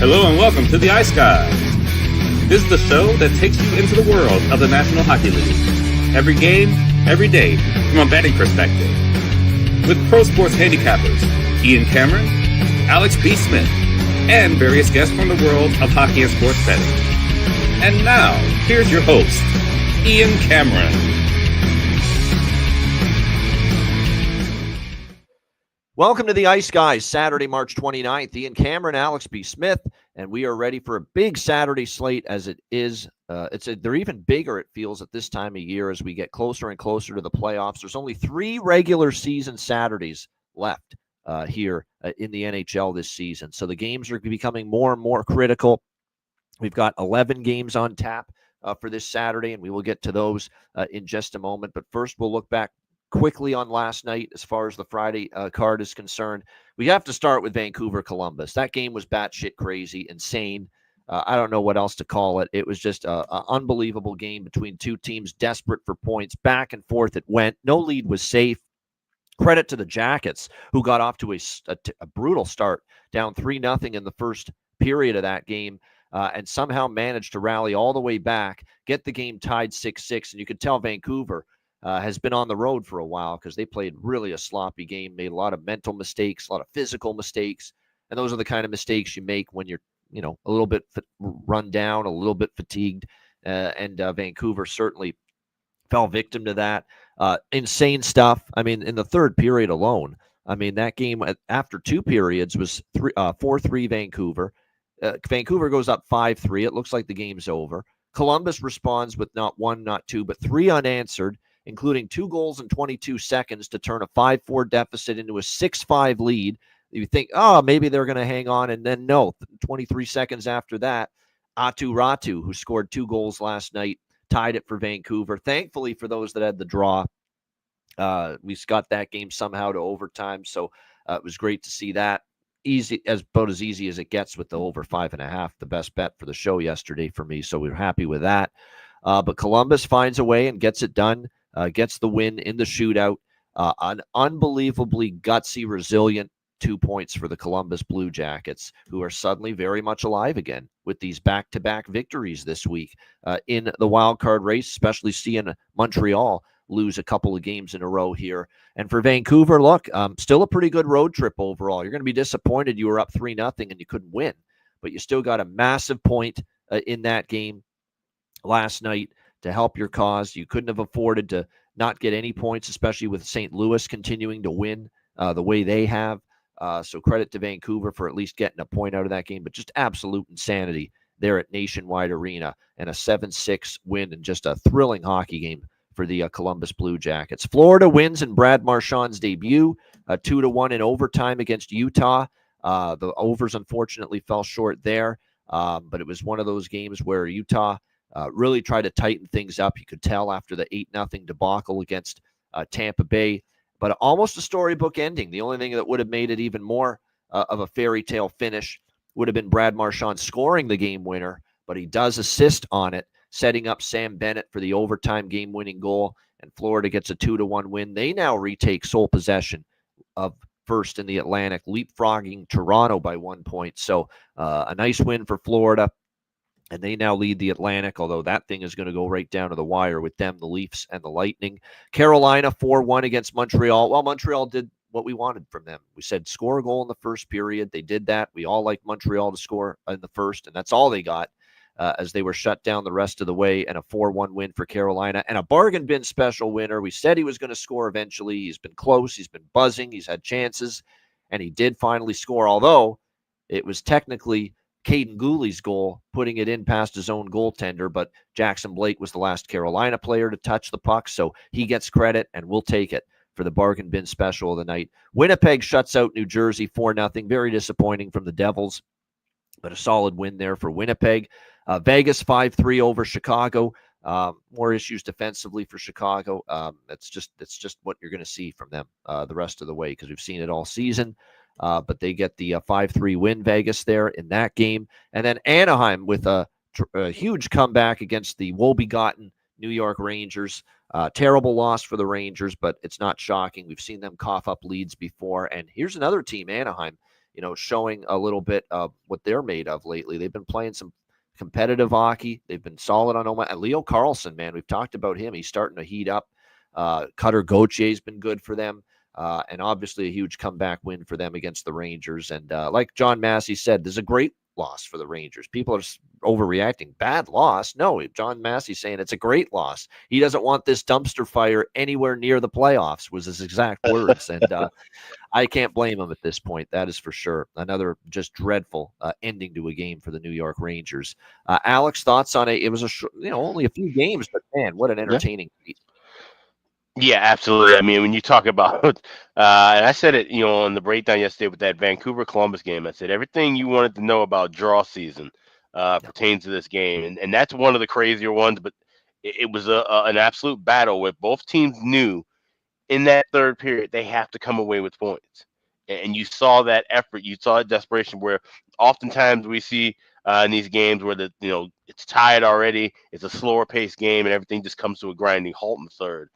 Hello and welcome to the Ice Guys. This is the show that takes you into the world of the National Hockey League. Every game, every day, from a betting perspective. With pro sports handicappers, Ian Cameron, Alex B. Smith, and various guests from the world of hockey and sports betting. And now, here's your host, Ian Cameron. Welcome to the Ice Guys, Saturday, March 29th. Ian Cameron, Alex B. Smith, and we are ready for a big Saturday slate as it is. They're even bigger, it feels, at this time of year as we get closer and closer to the playoffs. There's only 3 regular season Saturdays left here in the NHL this season. So the games are becoming more and more critical. We've got 11 games on tap for this Saturday, and we will get to those in just a moment. But first, we'll look back quickly on last night as far as the Friday card is concerned. We have to start with Vancouver-Columbus. That game was batshit crazy, insane. I don't know what else to call it. It was just an unbelievable game between two teams desperate for points. Back and forth it went. No lead was safe. Credit to the Jackets, who got off to a brutal start, down 3-0 in the first period of that game, and somehow managed to rally all the way back, get the game tied 6-6. And you could tell Vancouver has been on the road for a while because they played really a sloppy game, made a lot of mental mistakes, a lot of physical mistakes. And those are the kind of mistakes you make when you're, a little bit run down, a little bit fatigued. And Vancouver certainly fell victim to that. Insane stuff. I mean, in the third period alone, that game after 2 periods was 4-3 Vancouver. Vancouver goes up 5-3. It looks like the game's over. Columbus responds with not 1, not 2, but 3 unanswered, including 2 goals in 22 seconds to turn a 5-4 deficit into a 6-5 lead. You think, maybe they're going to hang on. And then no, 23 seconds after that, Aatu Räty, who scored 2 goals last night, tied it for Vancouver. Thankfully for those that had the draw, we got that game somehow to overtime. So it was great to see that. About as easy as it gets with the over 5.5, the best bet for the show yesterday for me. So we're happy with that. But Columbus finds a way and gets it done, gets the win in the shootout. An unbelievably gutsy, resilient 2 points for the Columbus Blue Jackets, who are suddenly very much alive again with these back-to-back victories this week in the wild card race, especially seeing Montreal lose a couple of games in a row here. And for Vancouver, look, still a pretty good road trip overall. You're going to be disappointed you were up 3-0 and you couldn't win, but you still got a massive point in that game last night to help your cause. You couldn't have afforded to not get any points, especially with St. Louis continuing to win the way they have. So credit to Vancouver for at least getting a point out of that game, but just absolute insanity there at Nationwide Arena, and a 7-6 win and just a thrilling hockey game for the Columbus Blue Jackets. Florida wins in Brad Marchand's debut, 2-1 in overtime against Utah. The overs unfortunately fell short there, but it was one of those games where Utah really tried to tighten things up. You could tell after the 8-0 debacle against Tampa Bay, but almost a storybook ending. The only thing that would have made it even more of a fairy tale finish would have been Brad Marchand scoring the game winner, but he does assist on it, setting up Sam Bennett for the overtime game-winning goal, and Florida gets a 2-1 win. They now retake sole possession of first in the Atlantic, leapfrogging Toronto by 1 point. So a nice win for Florida, and they now lead the Atlantic, although that thing is going to go right down to the wire with them, the Leafs, and the Lightning. Carolina 4-1 against Montreal. Well, Montreal did what we wanted from them. We said score a goal in the first period. They did that. We all liked Montreal to score in the first, and that's all they got as they were shut down the rest of the way, and a 4-1 win for Carolina, and a bargain bin special winner. We said he was going to score eventually. He's been close. He's been buzzing. He's had chances, and he did finally score, although it was technically Caden Gooley's goal, putting it in past his own goaltender, but Jackson Blake was the last Carolina player to touch the puck, so he gets credit, and we'll take it for the bargain bin special of the night. Winnipeg shuts out New Jersey 4-0. Very disappointing from the Devils, but a solid win there for Winnipeg. Vegas 5-3 over Chicago. More issues defensively for Chicago. That's just what you're going to see from them the rest of the way, because we've seen it all season. But they get the 5-3 win, Vegas, there in that game. And then Anaheim with a huge comeback against the woe-begotten New York Rangers. Terrible loss for the Rangers, but it's not shocking. We've seen them cough up leads before. And here's another team, Anaheim, showing a little bit of what they're made of lately. They've been playing some competitive hockey. They've been solid on Oma. And Leo Carlson, man, we've talked about him. He's starting to heat up. Cutter Gauthier has been good for them. And obviously a huge comeback win for them against the Rangers. And like John Massey said, there's a great loss for the Rangers. People are overreacting. Bad loss? No, John Massey's saying it's a great loss. He doesn't want this dumpster fire anywhere near the playoffs, was his exact words. And I can't blame him at this point. That is for sure. Another just dreadful ending to a game for the New York Rangers. Alex, thoughts on it? It was only a few games, but man, what an entertaining beat. Yeah, absolutely. I mean, when you talk about, and I said it, on the breakdown yesterday with that Vancouver Columbus game, I said everything you wanted to know about draw season pertains to this game, and that's one of the crazier ones. But it was an absolute battle where both teams knew in that third period they have to come away with points, and you saw that effort, you saw that desperation. Where oftentimes we see in these games where it's tied already, it's a slower paced game, and everything just comes to a grinding halt in the third.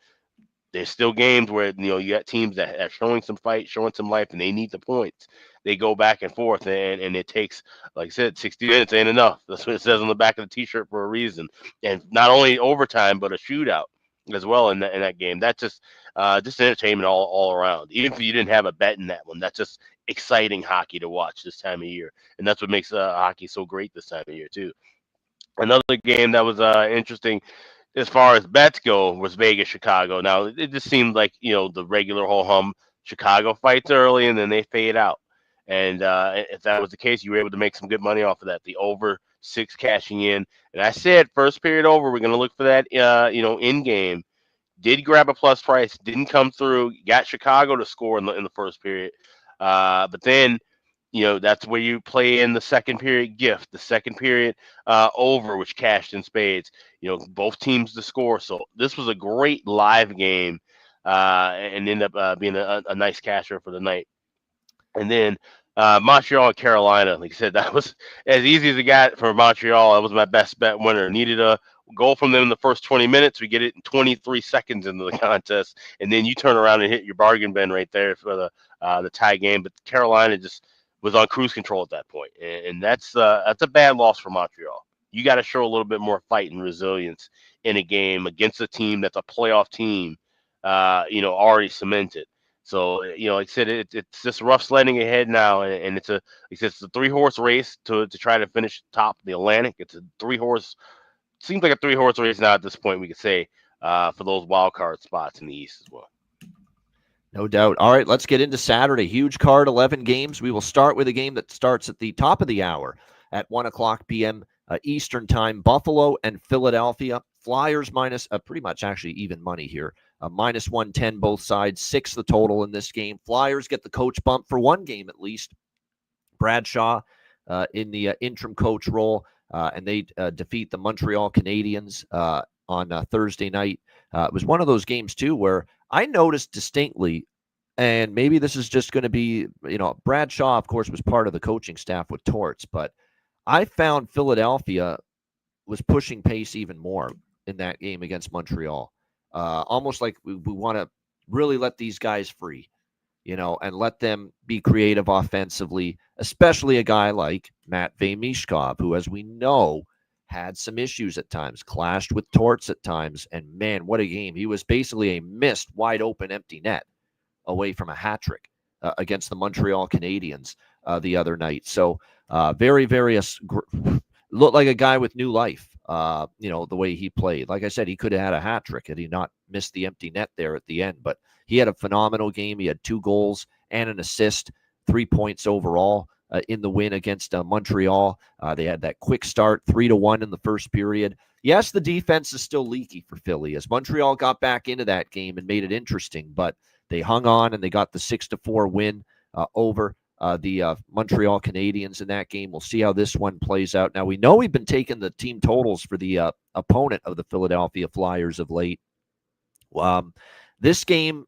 There's still games where you got teams that are showing some fight, showing some life, and they need the points. They go back and forth, and it takes, like I said, 60 minutes ain't enough. That's what it says on the back of the T-shirt for a reason. And not only overtime, but a shootout as well in that game. That's just entertainment all around. Even if you didn't have a bet in that one, that's just exciting hockey to watch this time of year, and that's what makes hockey so great this time of year too. Another game that was interesting as far as bets go was Vegas Chicago. Now it just seemed like the regular whole hum Chicago fights early and then they fade out. And if that was the case, you were able to make some good money off of that. The over 6 cashing in, and I said first period over, we're going to look for that in game. Did grab a plus price, didn't come through. Got Chicago to score in the first period, but then. That's where you play in the second period gift, the second period over, which cashed in spades. Both teams to score. So this was a great live game and ended up being a nice casher for the night. And then Montreal and Carolina, like I said, that was as easy as it got for Montreal. That was my best bet winner. Needed a goal from them in the first 20 minutes. We get it in 23 seconds into the contest. And then you turn around and hit your bargain bin right there for the tie game. But Carolina just was on cruise control at that point, and that's a bad loss for Montreal. You got to show a little bit more fight and resilience in a game against a team that's a playoff team, already cemented. So like I said, it's just rough sledding ahead now, and it's a 3-horse race to try to finish top of the Atlantic. It's a 3-horse, seems like a 3-horse race now at this point. We could say for those wild card spots in the East as well. No doubt. All right, let's get into Saturday. Huge card, 11 games. We will start with a game that starts at the top of the hour at 1 o'clock p.m. Eastern time. Buffalo and Philadelphia. Flyers minus pretty much actually even money here. Minus 110 both sides. 6 the total in this game. Flyers get the coach bump for one game at least. Bradshaw in the interim coach role, and they defeat the Montreal Canadiens on Thursday night. It was one of those games, too, where I noticed distinctly, and maybe this is just going to be, Bradshaw, of course, was part of the coaching staff with Torts, but I found Philadelphia was pushing pace even more in that game against Montreal. Almost like we want to really let these guys free, and let them be creative offensively, especially a guy like Matvei Mishkov, who, as we know, had some issues at times, clashed with Torts at times, and man, what a game. He was basically a missed, wide-open, empty net away from a hat trick against the Montreal Canadiens the other night. So very, very looked like a guy with new life, the way he played. Like I said, he could have had a hat trick had he not missed the empty net there at the end, but he had a phenomenal game. He had 2 goals and an assist, 3 points overall. In the win against Montreal. They had that quick start, 3-1 in the first period. Yes, the defense is still leaky for Philly as Montreal got back into that game and made it interesting, but they hung on and they got the 6-4 win over the Montreal Canadiens in that game. We'll see how this one plays out. Now, we know we've been taking the team totals for the opponent of the Philadelphia Flyers of late. This game,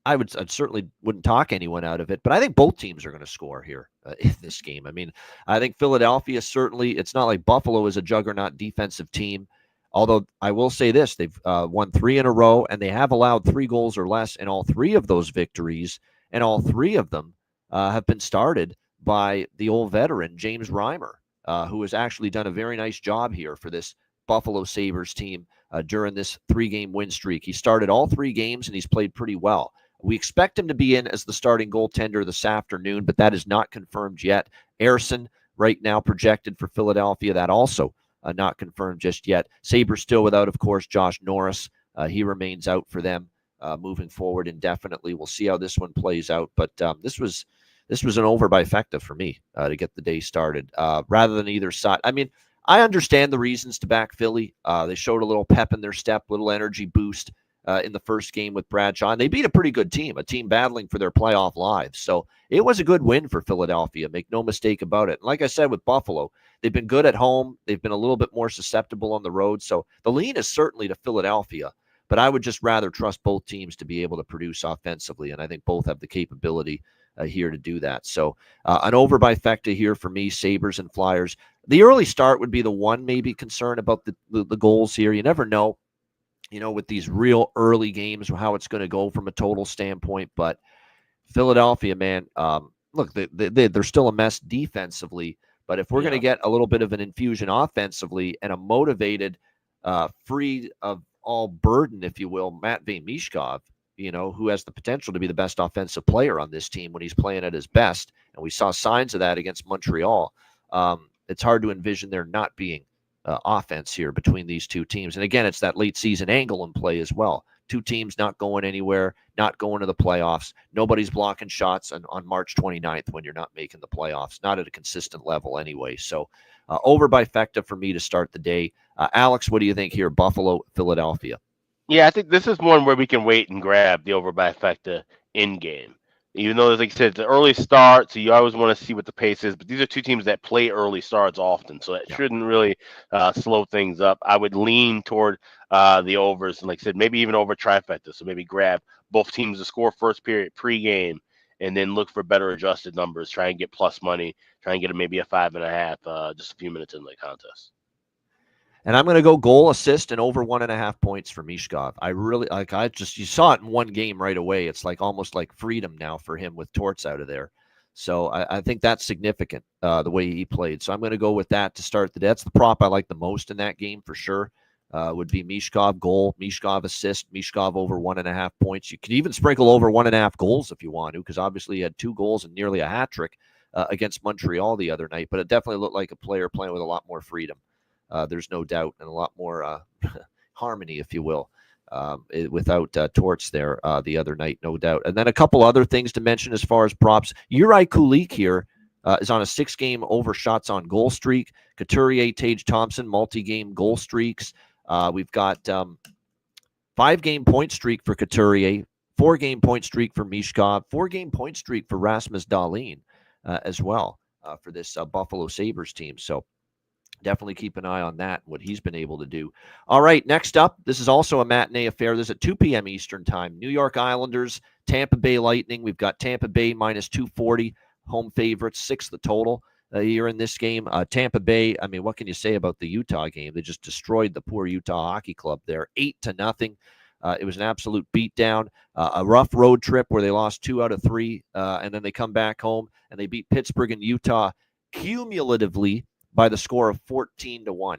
I certainly wouldn't talk anyone out of it, but I think both teams are going to score here in this game. I mean, I think Philadelphia certainly, it's not like Buffalo is a juggernaut defensive team, although I will say this, they've won 3 in a row, and they have allowed 3 goals or less in all 3 of those victories, and all 3 of them have been started by the old veteran, James Reimer, who has actually done a very nice job here for this Buffalo Sabres team during this 3-game win streak. He started all 3 games, and he's played pretty well. We expect him to be in as the starting goaltender this afternoon, but that is not confirmed yet. Ersson right now projected for Philadelphia. That also not confirmed just yet. Sabres still without, of course, Josh Norris. He remains out for them moving forward indefinitely. We'll see how this one plays out, but this was an over by Fecta for me to get the day started rather than either side. I mean, I understand the reasons to back Philly. They showed a little pep in their step, little energy boost in the first game with Bradshaw. And they beat a pretty good team, a team battling for their playoff lives. So it was a good win for Philadelphia. Make no mistake about it. And like I said with Buffalo, they've been good at home. They've been a little bit more susceptible on the road. So the lean is certainly to Philadelphia. But I would just rather trust both teams to be able to produce offensively. And I think both have the capability here to do that. So an over by Fecta here for me, Sabres and Flyers. The early start would be the one maybe concern about the goals here. You never know, with these real early games, how it's going to go from a total standpoint. But Philadelphia, man, look, they're still a mess defensively. But if we're going to get a little bit of an infusion offensively and a motivated, free of all burden, if you will, Matvei Michkov, who has the potential to be the best offensive player on this team when he's playing at his best. And we saw signs of that against Montreal. It's hard to envision there not being offense here between these two teams. And again, it's that late season angle in play as well. Two teams not going anywhere, not going to the playoffs. Nobody's blocking shots on March 29th when you're not making the playoffs, not at a consistent level anyway. So over by Fecta for me to start the day. Alex, what do you think here? Buffalo, Philadelphia. Yeah, I think this is one where we can wait and grab the over by Fecta in game. Even though, like I said, it's an early start, so you always want to see what the pace is. But these are two teams that play early starts often, so that shouldn't really slow things up. I would lean toward the overs, and like I said, maybe even over trifecta. So maybe grab both teams to score first period pregame, and then look for better adjusted numbers. Try and get plus money. Try and get maybe a 5.5 just a few minutes into the contest. And I'm going to go goal, assist, and over 1.5 points for Michkov. I really you saw it in one game right away. It's like almost like freedom now for him with Torts out of there. So I think that's significant, the way he played. So I'm going to go with that to start the day. That's the prop I like the most in that game for sure. Would be Michkov goal, Michkov assist, Michkov over 1.5 points. You can even sprinkle over 1.5 goals if you want to, because obviously he had 2 goals and nearly a hat trick against Montreal the other night. But it definitely looked like a player playing with a lot more freedom. There's no doubt, and a lot more harmony, if you will, without Torts there the other night, no doubt. And then a couple other things to mention as far as props. Juraj Kulik here is on a 6-game over shots on goal streak. Couturier, Tage Thompson, multi-game goal streaks. We've got 5-game point streak for Couturier, 4-game point streak for Michkov, 4-game point streak for Rasmus Dahlin as well for this Buffalo Sabres team. So definitely keep an eye on that, what he's been able to do. All right, next up, this is also a matinee affair. This is at 2 p.m. Eastern time. New York Islanders, Tampa Bay Lightning. We've got Tampa Bay minus 240, home favorites, 6 the total here in this game. Tampa Bay, I mean, what can you say about the Utah game? They just destroyed the poor Utah Hockey Club there, 8-0. It was an absolute beatdown, a rough road trip where they lost 2 out of 3, and then they come back home and they beat Pittsburgh and Utah cumulatively by the score of 14-1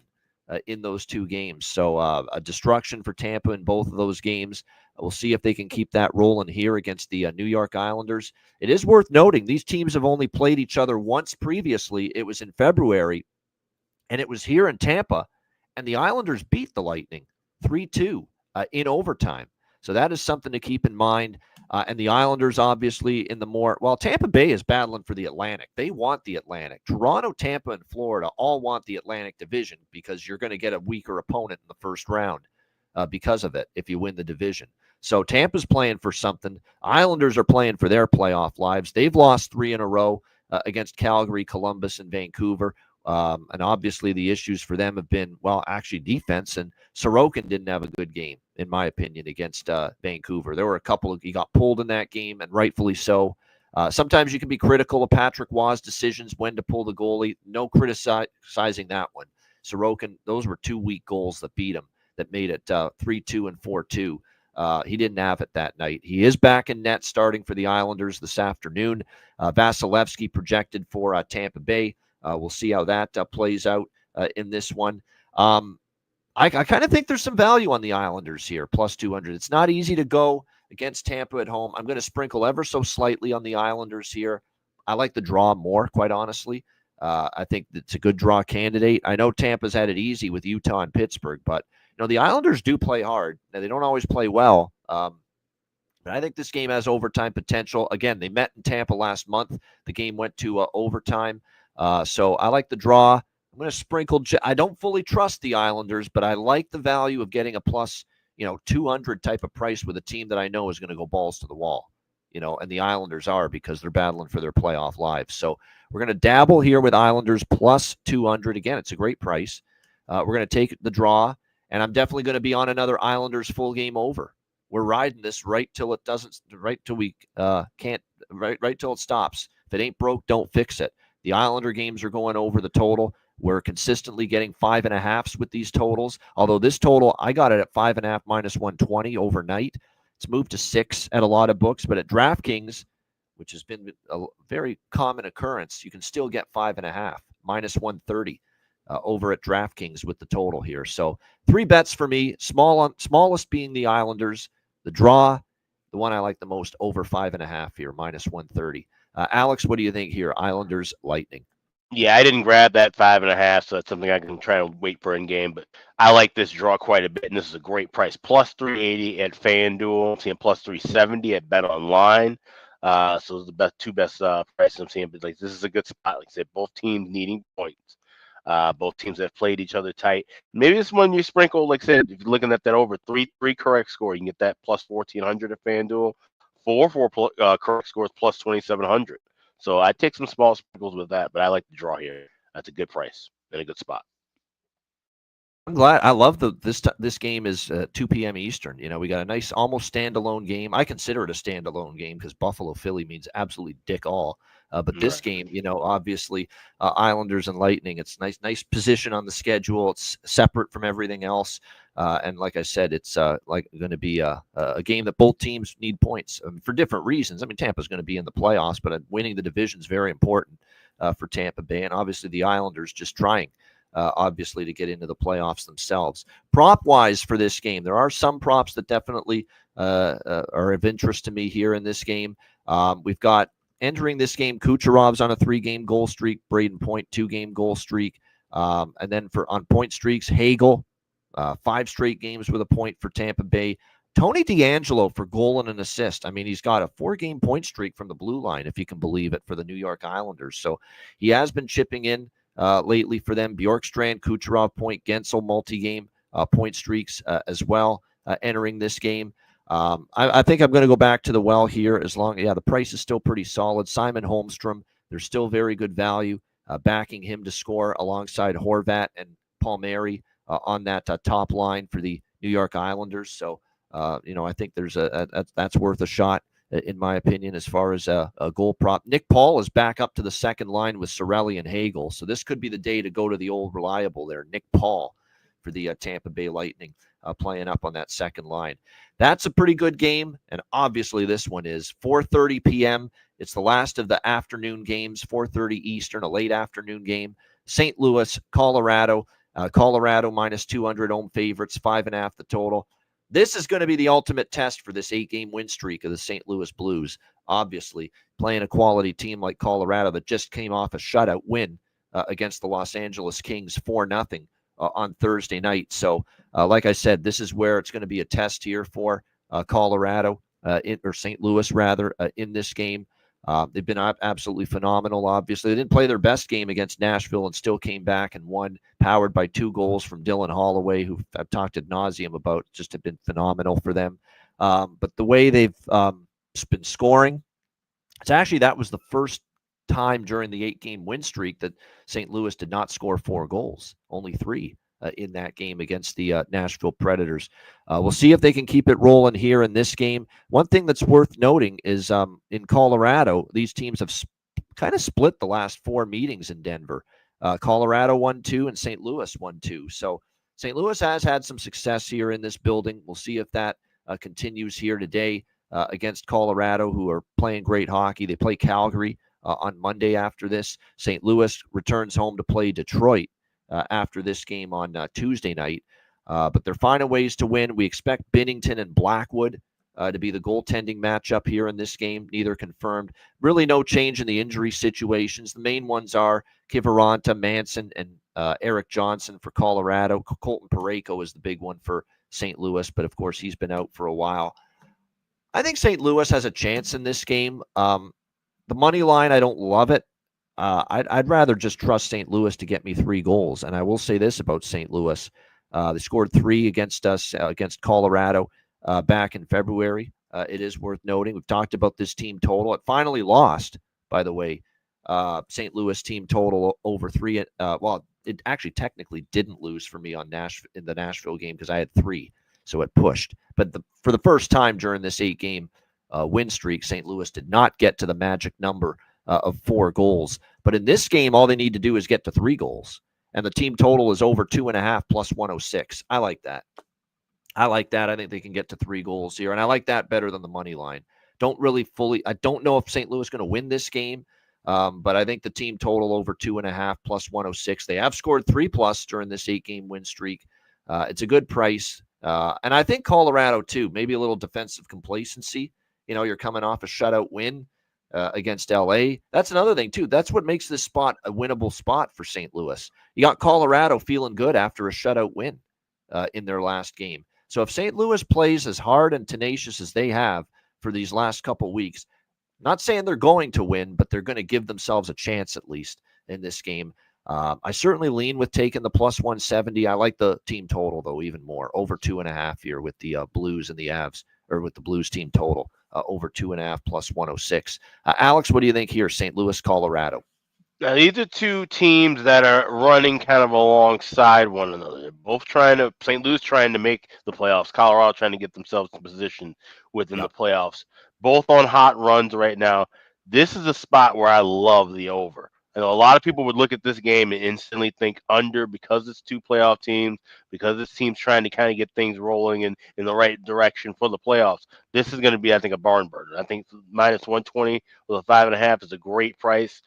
in those 2 games. So a destruction for Tampa in both of those games. We'll see if they can keep that rolling here against the New York Islanders. It is worth noting these teams have only played each other once previously. It was in February, and it was here in Tampa, and the Islanders beat the Lightning 3-2 in overtime. So that is something to keep in mind. And the Islanders, obviously, in the more, well, Tampa Bay is battling for the Atlantic. They want the Atlantic. Toronto, Tampa, and Florida all want the Atlantic division because you're going to get a weaker opponent in the first round because of it if you win the division. So Tampa's playing for something. Islanders are playing for their playoff lives. They've lost 3 in a row against Calgary, Columbus, and Vancouver. And obviously the issues for them have been, well, actually defense, and Sorokin didn't have a good game, in my opinion, against Vancouver. There were a couple he got pulled in that game, and rightfully so. Sometimes you can be critical of Patrick Waugh's decisions when to pull the goalie. No criticizing that one. Sorokin, those were 2 weak goals that beat him, that made it 3-2 and 4-2 He didn't have it that night. He is back in net starting for the Islanders this afternoon. Vasilevsky projected for Tampa Bay. We'll see how that plays out in this one. I kind of think there's some value on the Islanders here, plus 200. It's not easy to go against Tampa at home. I'm going to sprinkle ever so slightly on the Islanders here. I like the draw more, quite honestly. I think it's a good draw candidate. I know Tampa's had it easy with Utah and Pittsburgh, but the Islanders do play hard. Now, they don't always play well, but I think this game has overtime potential. Again, they met in Tampa last month. The game went to overtime. So I like the draw. I'm going to sprinkle. I don't fully trust the Islanders, but I like the value of getting a plus, 200 type of price with a team that I know is going to go balls to the wall, and the Islanders are, because they're battling for their playoff lives. So we're going to dabble here with Islanders plus 200. Again, it's a great price. We're going to take the draw, and I'm definitely going to be on another Islanders full game over. We're riding this right till it doesn't, right till we can't, right till it stops. If it ain't broke, don't fix it. The Islander games are going over the total. We're consistently getting 5.5s with these totals. Although this total, I got it at 5.5 minus 120 overnight. It's moved to 6 at a lot of books, but at DraftKings, which has been a very common occurrence, you can still get 5.5 minus 130 over at DraftKings with the total here. So 3 bets for me. Smallest being the Islanders. The draw, the one I like the most, over 5.5 here, minus 130. Alex, what do you think here? Islanders, Lightning. Yeah, I didn't grab that 5.5, so that's something I can try to wait for in game. But I like this draw quite a bit, and this is a great price. Plus 380 at FanDuel. I'm seeing plus 370 at Bet Online. So the two best prices I'm seeing. But this is a good spot. Like I said, both teams needing points. Both teams have played each other tight. Maybe this one you sprinkle, like I said, if you're looking at that over three correct score, you can get that plus 1,400 at FanDuel. 4 correct scores plus 2,700. So I take some small sprinkles with that, but I like the draw here. That's a good price and a good spot. I'm glad. I love this game is 2 p.m. Eastern. We got a nice almost standalone game. I consider it a standalone game because Buffalo Philly means absolutely dick all. But this game, obviously Islanders and Lightning. It's nice position on the schedule. It's separate from everything else. And like I said, it's going to be a game that both teams need points for different reasons. I mean, Tampa's going to be in the playoffs, but winning the division is very important for Tampa Bay, and obviously the Islanders just trying. Obviously, to get into the playoffs themselves. Prop-wise for this game, there are some props that definitely are of interest to me here in this game. We've got, entering this game, Kucherov's on a 3-game goal streak, Braden Point, 2-game goal streak. And then on point streaks, Hagel, 5 straight games with a point for Tampa Bay. Tony DeAngelo for goal and an assist. I mean, he's got a 4-game point streak from the blue line, if you can believe it, for the New York Islanders. So he has been chipping in lately for them. Bjorkstrand, Kucherov point, Gensel multi-game point streaks as well entering this game. I think I'm going to go back to the well here the price is still pretty solid. Simon Holmstrom, there's still very good value backing him to score alongside Horvat and Palmieri on that top line for the New York Islanders. So, I think that's worth a shot, in my opinion, as far as a goal prop. Nick Paul is back up to the second line with Cirelli and Hagel. So this could be the day to go to the old reliable there, Nick Paul, for the Tampa Bay Lightning, playing up on that second line. That's a pretty good game, and obviously this one is 4:30 p.m. It's the last of the afternoon games, 4:30 Eastern, a late afternoon game. St. Louis, Colorado. Colorado minus 200 home favorites, 5.5 the total. This is going to be the ultimate test for this 8-game win streak of the St. Louis Blues. Obviously, playing a quality team like Colorado that just came off a shutout win against the Los Angeles Kings 4-0 on Thursday night. So, like I said, this is where it's going to be a test here for Colorado, or St. Louis, rather, in this game. They've been absolutely phenomenal, obviously. They didn't play their best game against Nashville and still came back and won, powered by 2 goals from Dylan Holloway, who I've talked ad nauseum about, just have been phenomenal for them. But the way they've been scoring, that was the first time during the 8-game win streak that St. Louis did not score 4 goals, only 3 in that game against the Nashville Predators. We'll see if they can keep it rolling here in this game. One thing that's worth noting is in Colorado, these teams have kind of split the last 4 meetings in Denver. Colorado 1-2 and St. Louis 1-2. So St. Louis has had some success here in this building. We'll see if that continues here today against Colorado, who are playing great hockey. They play Calgary on Monday after this. St. Louis returns home to play Detroit after this game on Tuesday night. But they're finding ways to win. We expect Binnington and Blackwood to be the goaltending matchup here in this game. Neither confirmed. Really no change in the injury situations. The main ones are Kiviranta, Manson, and Eric Johnson for Colorado. Colton Parayko is the big one for St. Louis, but of course he's been out for a while. I think St. Louis has a chance in this game. The money line, I don't love it. I'd rather just trust St. Louis to get me 3 goals. And I will say this about St. Louis. They scored 3 against us, against Colorado back in February. It is worth noting. We've talked about this team total. It finally lost, by the way. St. Louis team total over 3. Well, it actually technically didn't lose for me on in the Nashville game because I had 3. So it pushed. But for the first time during this 8-game win streak, St. Louis did not get to the magic number of 4 goals. But in this game, all they need to do is get to 3 goals. And the team total is over 2.5 plus 106. I like that. I think they can get to 3 goals here. And I like that better than the money line. I don't know if St. Louis is going to win this game. But I think the team total over 2.5 plus 106. They have scored 3+ during this 8-game win streak. It's a good price. And I think Colorado, too, maybe a little defensive complacency. You're coming off a shutout win against LA. That's another thing, too. That's what makes this spot a winnable spot for St. Louis. You got Colorado feeling good after a shutout win in their last game. So if St. Louis plays as hard and tenacious as they have for these last couple weeks, not saying they're going to win, but they're going to give themselves a chance at least in this game. I certainly lean with taking the plus 170. I like the team total, though, even more. Over 2.5 here with the Blues and the Avs, or with the Blues team total. Over 2.5 plus 106. Alex, what do you think here? St. Louis, Colorado. Now, these are 2 teams that are running kind of alongside one another. They're both St. Louis trying to make the playoffs. Colorado trying to get themselves in position within the playoffs. Both on hot runs right now. This is a spot where I love the over. I know a lot of people would look at this game and instantly think under because it's 2 playoff teams, because this team's trying to kind of get things rolling in the right direction for the playoffs. This is going to be, I think, a barn burner. I think minus 120 with a 5.5 is a great price.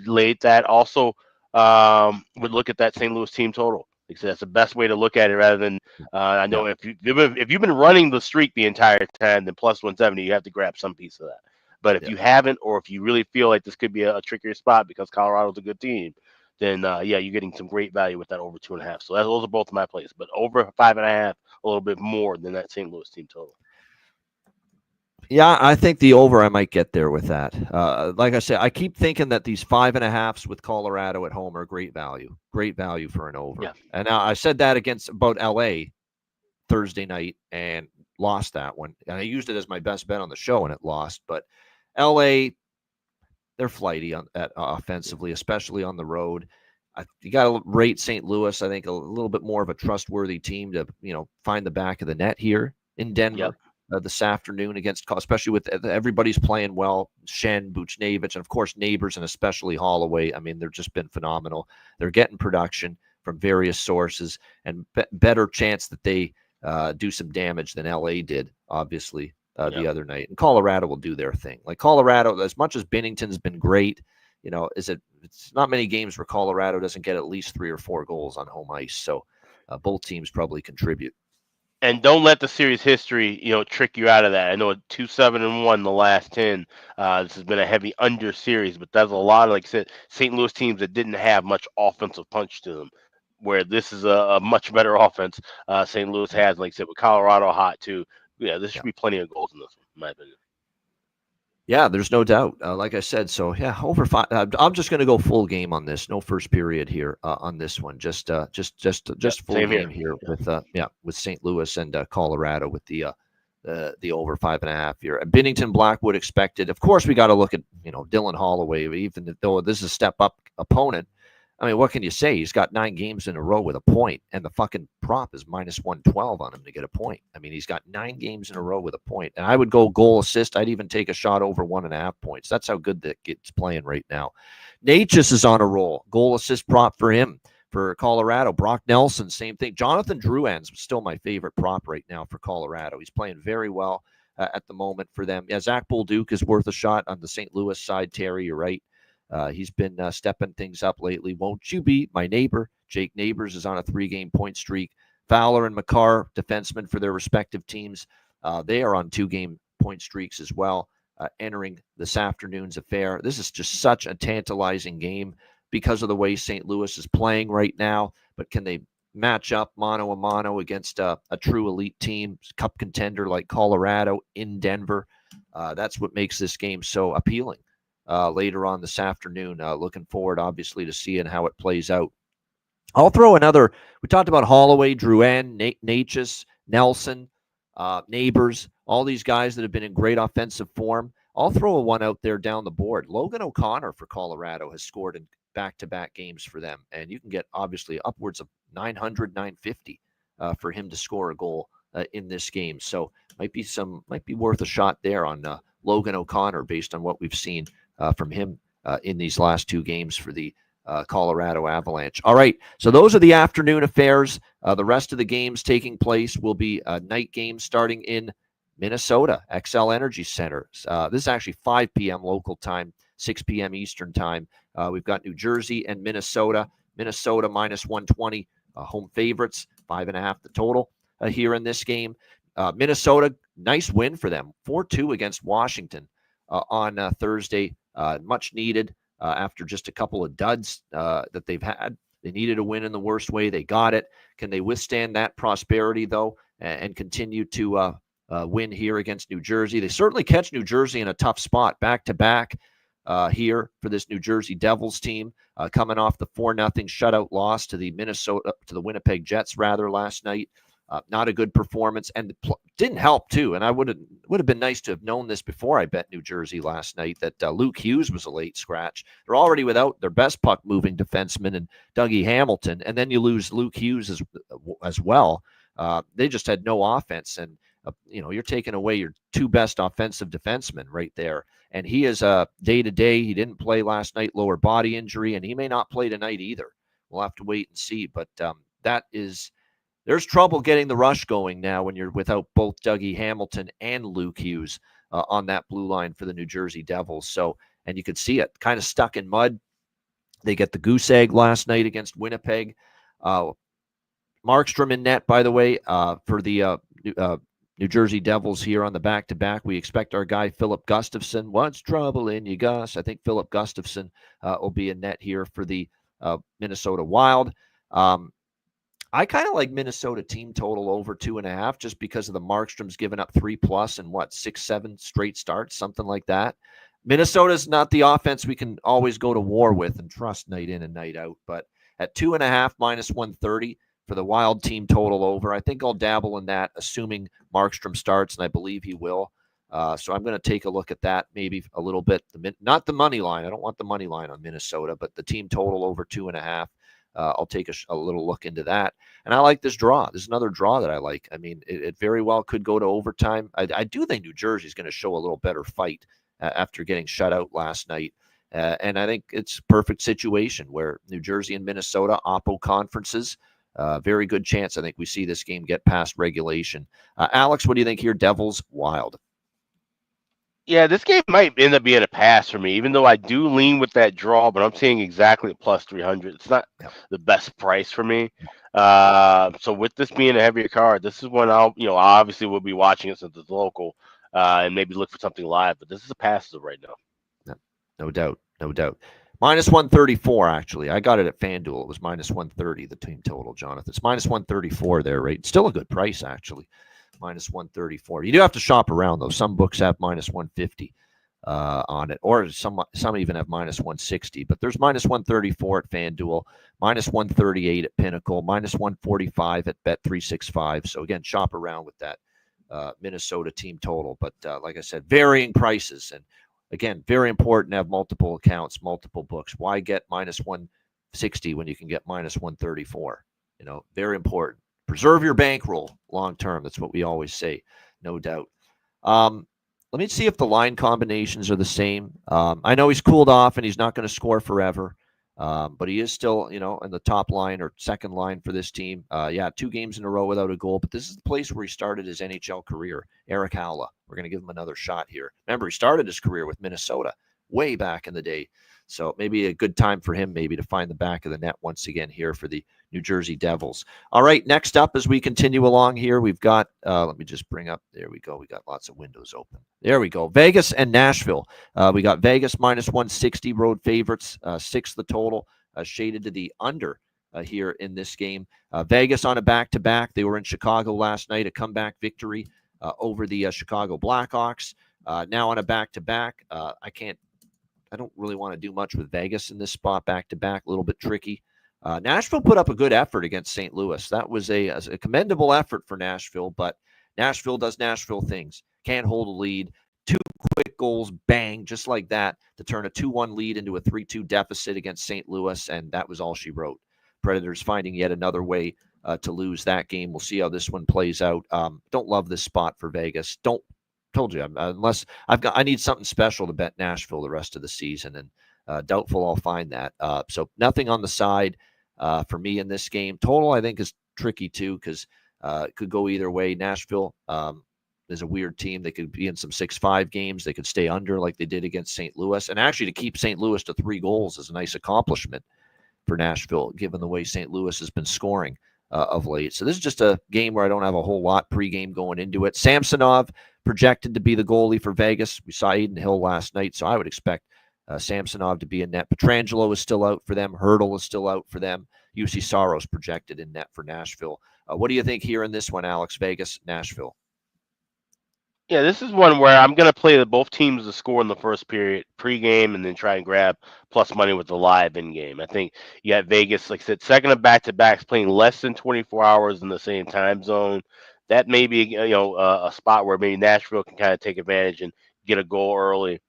Late that also would look at that St. Louis team total. Like I said, that's the best way to look at it rather than I know if you've been running the streak the entire time, then plus 170, you have to grab some piece of that. But if you haven't, or if you really feel like this could be a trickier spot because Colorado's a good team, then you're getting some great value with that over 2.5. So those are both my plays. But over 5.5, a little bit more than that St. Louis team total. Yeah, I think the over, I might get there with that. Like I said, I keep thinking that these 5.5s with Colorado at home are great value for an over. Yeah. And now I said that about LA Thursday night and lost that one. And I used it as my best bet on the show and it lost. But LA, they're flighty offensively, especially on the road. You got to rate St. Louis, I think, a little bit more of a trustworthy team to, find the back of the net here in Denver this afternoon especially with everybody's playing well. Shen, Buchnevich, and of course Neighbors, and especially Holloway. I mean, they've just been phenomenal. They're getting production from various sources and better chance that they do some damage than LA did, obviously, the other night. And Colorado will do their thing. Like Colorado, as much as Binnington's been great, it's not many games where Colorado doesn't get at least 3 or 4 goals on home ice. So both teams probably contribute. And don't let the series history, trick you out of that. I know 2-7-1 the last 10. This has been a heavy under series, but there's a lot of, like I said, St. Louis teams that didn't have much offensive punch to them, where this is a much better offense St. Louis has. Like I said, with Colorado hot too. Yeah, there should be plenty of goals in this one, in my opinion. Yeah, there's no doubt. Like I said, so over 5. I'm just going to go full game on this. No first period here on this one. Just full game here with St. Louis and Colorado with the over 5.5 here. Binnington, Blackwood expected. Of course, we got to look at Dylan Holloway, even though this is a step up opponent. I mean, what can you say? He's got 9 games in a row with a point, and the fucking prop is minus 112 on him to get a point. I mean, he's got 9 games in a row with a point. And I would go goal assist. I'd even take a shot over 1.5 points. That's how good that gets playing right now. Natchez is on a roll. Goal assist prop for him for Colorado. Brock Nelson, same thing. Jonathan Drouin's still my favorite prop right now for Colorado. He's playing very well at the moment for them. Yeah, Zach Bolduc is worth a shot on the St. Louis side, Terry. You're right. He's been stepping things up lately. Won't you be my neighbor? Jake Neighbors is on a 3-game point streak. Fowler and Makar, defensemen for their respective teams, they are on 2-game point streaks as well, entering this afternoon's affair. This is just such a tantalizing game because of the way St. Louis is playing right now. But can they match up mano a mano against a true elite team, cup contender like Colorado in Denver? That's what makes this game so appealing later on this afternoon. Looking forward, obviously, to seeing how it plays out. I'll throw another. We talked about Holloway, Drouin, Natchez, Nelson, Neighbors, all these guys that have been in great offensive form. I'll throw one out there down the board. Logan O'Connor for Colorado has scored in back-to-back games for them, and you can get obviously upwards of 900, 950 for him to score a goal in this game. So might be worth a shot there on Logan O'Connor based on what we've seen from him in these last 2 games for the Colorado Avalanche. All right, so those are the afternoon affairs. The rest of the games taking place will be night games starting in Minnesota, XL Energy Center. This is actually 5 p.m. local time, 6 p.m. Eastern time. We've got New Jersey and Minnesota. Minnesota minus 120, home favorites, 5.5 the total here in this game. Minnesota, nice win for them, 4-2 against Washington on Thursday. Much needed. After just a couple of duds that they've had. They needed a win in the worst way. They got it. Can they withstand that prosperity, though, and continue to win here against New Jersey? They certainly catch New Jersey in a tough spot, back-to-back here for this New Jersey Devils team, coming off the 4-0 shutout loss to the Winnipeg Jets, last night. Not a good performance, and didn't help too. And I would have been nice to have known this before I bet New Jersey last night that Luke Hughes was a late scratch. They're already without their best puck moving defenseman and Dougie Hamilton, and then you lose Luke Hughes as well. They just had no offense, and you're taking away your 2 best offensive defensemen right there. And he is day to day. He didn't play last night, lower body injury, and he may not play tonight either. We'll have to wait and see. But there's trouble getting the rush going now when you're without both Dougie Hamilton and Luke Hughes on that blue line for the New Jersey Devils. So, and you could see it kind of stuck in mud. They get the goose egg last night against Winnipeg. Markstrom in net, by the way, for the New Jersey Devils here on the back-to-back. We expect our guy Philip Gustafson. What's trouble in you, Gus? I think Philip Gustafson will be in net here for the Minnesota Wild. I kind of like Minnesota team total over 2.5 just because of the Markstrom's given up 3+ and 6-7 straight starts, something like that. Minnesota's not the offense we can always go to war with and trust night in and night out. But at 2.5 minus 130 for the Wild team total over, I think I'll dabble in that, assuming Markstrom starts, and I believe he will. So I'm going to take a look at that maybe a little bit. Not the money line. I don't want the money line on Minnesota, but the team total over 2.5. I'll take a little look into that. And I like this draw. This is another draw that I like. I mean, it very well could go to overtime. I do think New Jersey is going to show a little better fight after getting shut out last night. And I think it's a perfect situation where New Jersey and Minnesota, Oppo conferences, very good chance I think we see this game get past regulation. Alex, what do you think here? Devils, Wild. Yeah, this game might end up being a pass for me, even though I do lean with that draw, but I'm seeing exactly at plus 300. It's not the best price for me. So with this being a heavier card, this is when I'll, obviously we'll be watching it since it's local and maybe look for something live, but this is a pass right now. No doubt. Minus 134, actually. I got it at FanDuel. It was minus 130, the team total, Jonathan. It's minus 134 there, right? Still a good price, actually. Minus 134. You do have to shop around, though. Some books have minus 150 on it, or some even have minus 160. But there's minus 134 at FanDuel, minus 138 at Pinnacle, minus 145 at Bet365. So, again, shop around with that Minnesota team total. But like I said, varying prices. And, again, very important to have multiple accounts, multiple books. Why get minus 160 when you can get minus 134? Very important. Preserve your bankroll long term. That's what we always say, no doubt. Let me see if the line combinations are the same. I know he's cooled off and he's not going to score forever. But he is still, in the top line or second line for this team. 2 games in a row without a goal. But this is the place where he started his NHL career. Eric Howla. We're going to give him another shot here. Remember, he started his career with Minnesota way back in the day. So maybe a good time for him maybe to find the back of the net once again here for the New Jersey Devils. All right, next up as we continue along here, we've got, let me just bring up, there we go. We got lots of windows open. There we go. Vegas and Nashville. We got Vegas minus 160 road favorites, 6 the total, shaded to the under here in this game. Vegas on a back-to-back. They were in Chicago last night, a comeback victory over the Chicago Blackhawks. Now on a back-to-back. I don't really want to do much with Vegas in this spot back-to-back, a little bit tricky. Nashville put up a good effort against St. Louis. That was a commendable effort for Nashville, but Nashville does Nashville things. Can't hold a lead. 2 quick goals, bang, just like that, to turn a 2-1 lead into a 3-2 deficit against St. Louis, and that was all she wrote. Predators finding yet another way to lose that game. We'll see how this one plays out. Don't love this spot for Vegas. Told you, unless I need something special to bet Nashville the rest of the season, and doubtful I'll find that. So nothing on the side for me in this game. Total, I think, is tricky too, because it could go either way. Nashville is a weird team. They could be in some 6-5 games. They could stay under like they did against St. Louis. And actually, to keep St. Louis to 3 goals is a nice accomplishment for Nashville, given the way St. Louis has been scoring of late. So this is just a game where I don't have a whole lot pregame going into it. Samsonov projected to be the goalie for Vegas. We saw Aiden Hill last night, so I would expect Samsonov to be in net. Pietrangelo is still out for them. Hurdle is still out for them. UC Saros projected in net for Nashville. What do you think here in this one, Alex? Vegas, Nashville. Yeah, this is one where I'm going to play both teams to score in the first period pregame and then try and grab plus money with the live in game. I think you got Vegas, like I said, second of back-to-backs, playing less than 24 hours in the same time zone. That may be, a spot where maybe Nashville can kind of take advantage and get a goal early.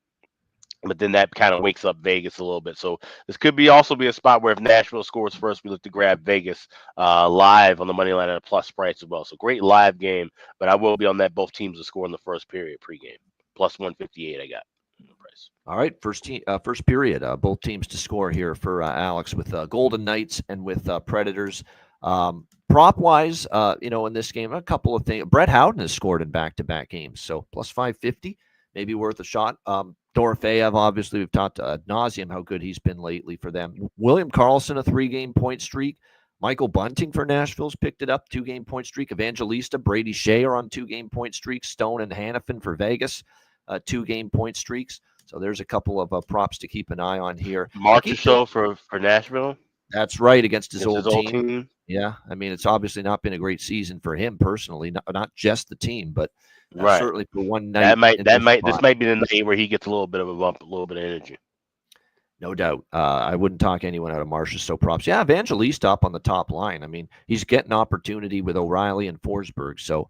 But then that kind of wakes up Vegas a little bit. So this could also be a spot where if Nashville scores first, we look to grab Vegas live on the money line at a plus price as well. So great live game, but I will be on that both teams to score in the first period pregame. Plus 158 I got. Price. All right, first period. Both teams to score here for Alex with Golden Knights and with Predators. Prop wise, in this game, a couple of things. Brett Howden has scored in back-to-back games, so plus 550, maybe worth a shot. Dorofeyev, obviously, we've talked ad nauseum how good he's been lately for them. William Karlsson, a 3-game point streak. Michael Bunting for Nashville's picked it up, 2-game point streak. Evangelista, Brady Shea are on 2-game point streaks. Stone and Hannafin for Vegas, 2-game point streaks. So there's a couple of props to keep an eye on here. Marchessault for Nashville. That's right, against his old team. Yeah, I mean, it's obviously not been a great season for him personally, not just the team, but right. Certainly for one night. This might be the night where he gets a little bit of a bump, a little bit of energy. No doubt. I wouldn't talk anyone out of Marchessault props. Yeah, Evangelista up on the top line. I mean, he's getting opportunity with O'Reilly and Forsberg, so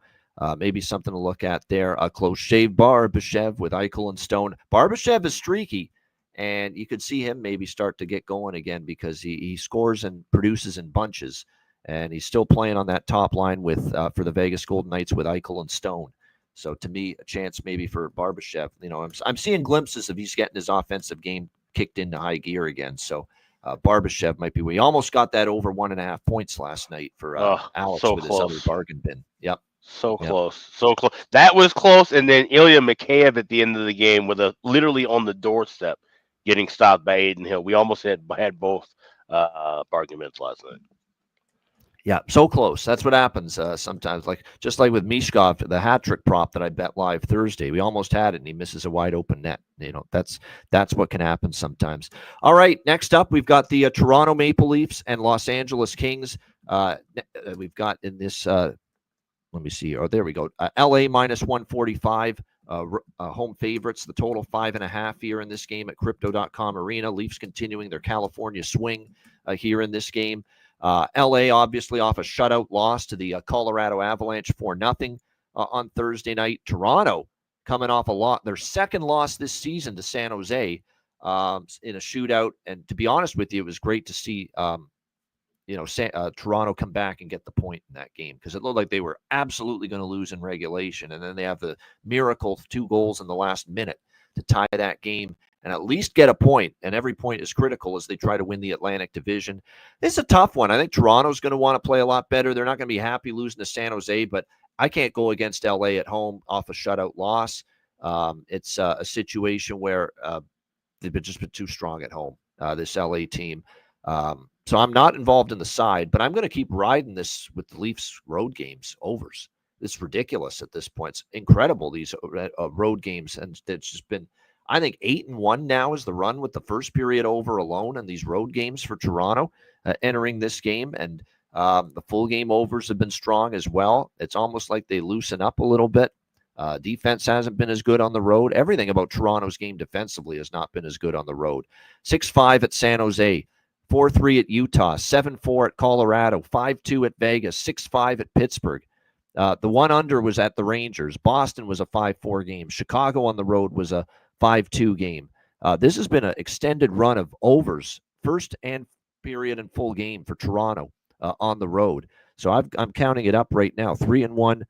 maybe something to look at there. A close shave Barbashev with Eichel and Stone. Barbashev is streaky, and you could see him maybe start to get going again because he scores and produces in bunches, and he's still playing on that top line with for the Vegas Golden Knights with Eichel and Stone. So to me, a chance maybe for Barbashev. I'm seeing glimpses of he's getting his offensive game kicked into high gear again. So Barbashev might be. We almost got that over 1.5 points last night for Alex so with close. his other bargain bin. Yep. So close. So close. That was close. And then Ilya Mikheyev at the end of the game with literally on the doorstep getting stopped by Aiden Hill. We almost had both bargain bins last night. Yeah, so close. That's what happens sometimes. Just like with Mishkov, the hat trick prop that I bet live Thursday, we almost had it, and he misses a wide open net. That's what can happen sometimes. All right, next up, we've got the Toronto Maple Leafs and Los Angeles Kings. We've got in this. Let me see. Oh, there we go. LA minus 145. Home favorites. The total 5.5 here in this game at Crypto.com Arena. Leafs continuing their California swing here in this game. LA obviously off a shutout loss to the Colorado Avalanche 4-0 on Thursday night. Toronto coming off their second loss this season to San Jose in a shootout. And to be honest with you, it was great to see Toronto come back and get the point in that game because it looked like they were absolutely going to lose in regulation. And then they have the miracle 2 goals in the last minute to tie that game and at least get a point. And every point is critical as they try to win the Atlantic Division. This is a tough one. I think Toronto's going to want to play a lot better. They're not going to be happy losing to San Jose, but I can't go against LA at home off a shutout loss. It's a situation where they've just been too strong at home, this LA team. So I'm not involved in the side, but I'm going to keep riding this with the Leafs road games overs. It's ridiculous at this point. It's incredible, these road games. And it's just been, I think, 8-1 now is the run with the first period over alone and these road games for Toronto entering this game. And the full game overs have been strong as well. It's almost like they loosen up a little bit. Defense hasn't been as good on the road. Everything about Toronto's game defensively has not been as good on the road. 6-5 at San Jose, 4-3 at Utah, 7-4 at Colorado, 5-2 at Vegas, 6-5 at Pittsburgh. The one under was at the Rangers. Boston was a 5-4 game. Chicago on the road was a 5-2 game. This has been an extended run of overs, first and period and full game for Toronto on the road. So I'm counting it up right now. 3-1,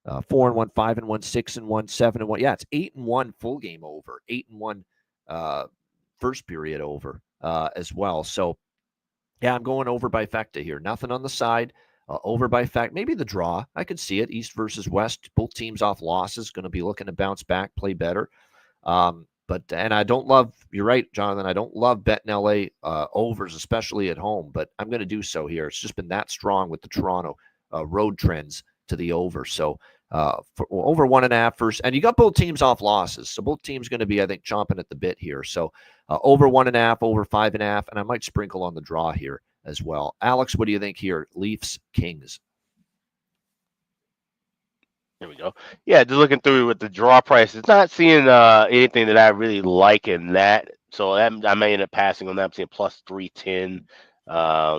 4-1, 5-1, 6-1, 7-1. Yeah, it's 8-1 full game over, 8-1 first period over as well. So yeah, I'm going over by Fecta here. Nothing on the side. Over by fact, maybe the draw. I could see it. East versus West. Both teams off losses, going to be looking to bounce back, play better. And I don't love. You're right, Jonathan. I don't love betting LA overs, especially at home. But I'm going to do so here. It's just been that strong with the Toronto road trends to the over. So for over 1.5 first, and you got both teams off losses, so both teams going to be, I think, chomping at the bit here. So over 1.5, over 5.5, and I might sprinkle on the draw here as well. Alex, what do you think here? Leafs, Kings. There we go. Yeah, just looking through with the draw prices, not seeing anything that I really like in that. So I may end up passing on that. I'm seeing plus 310.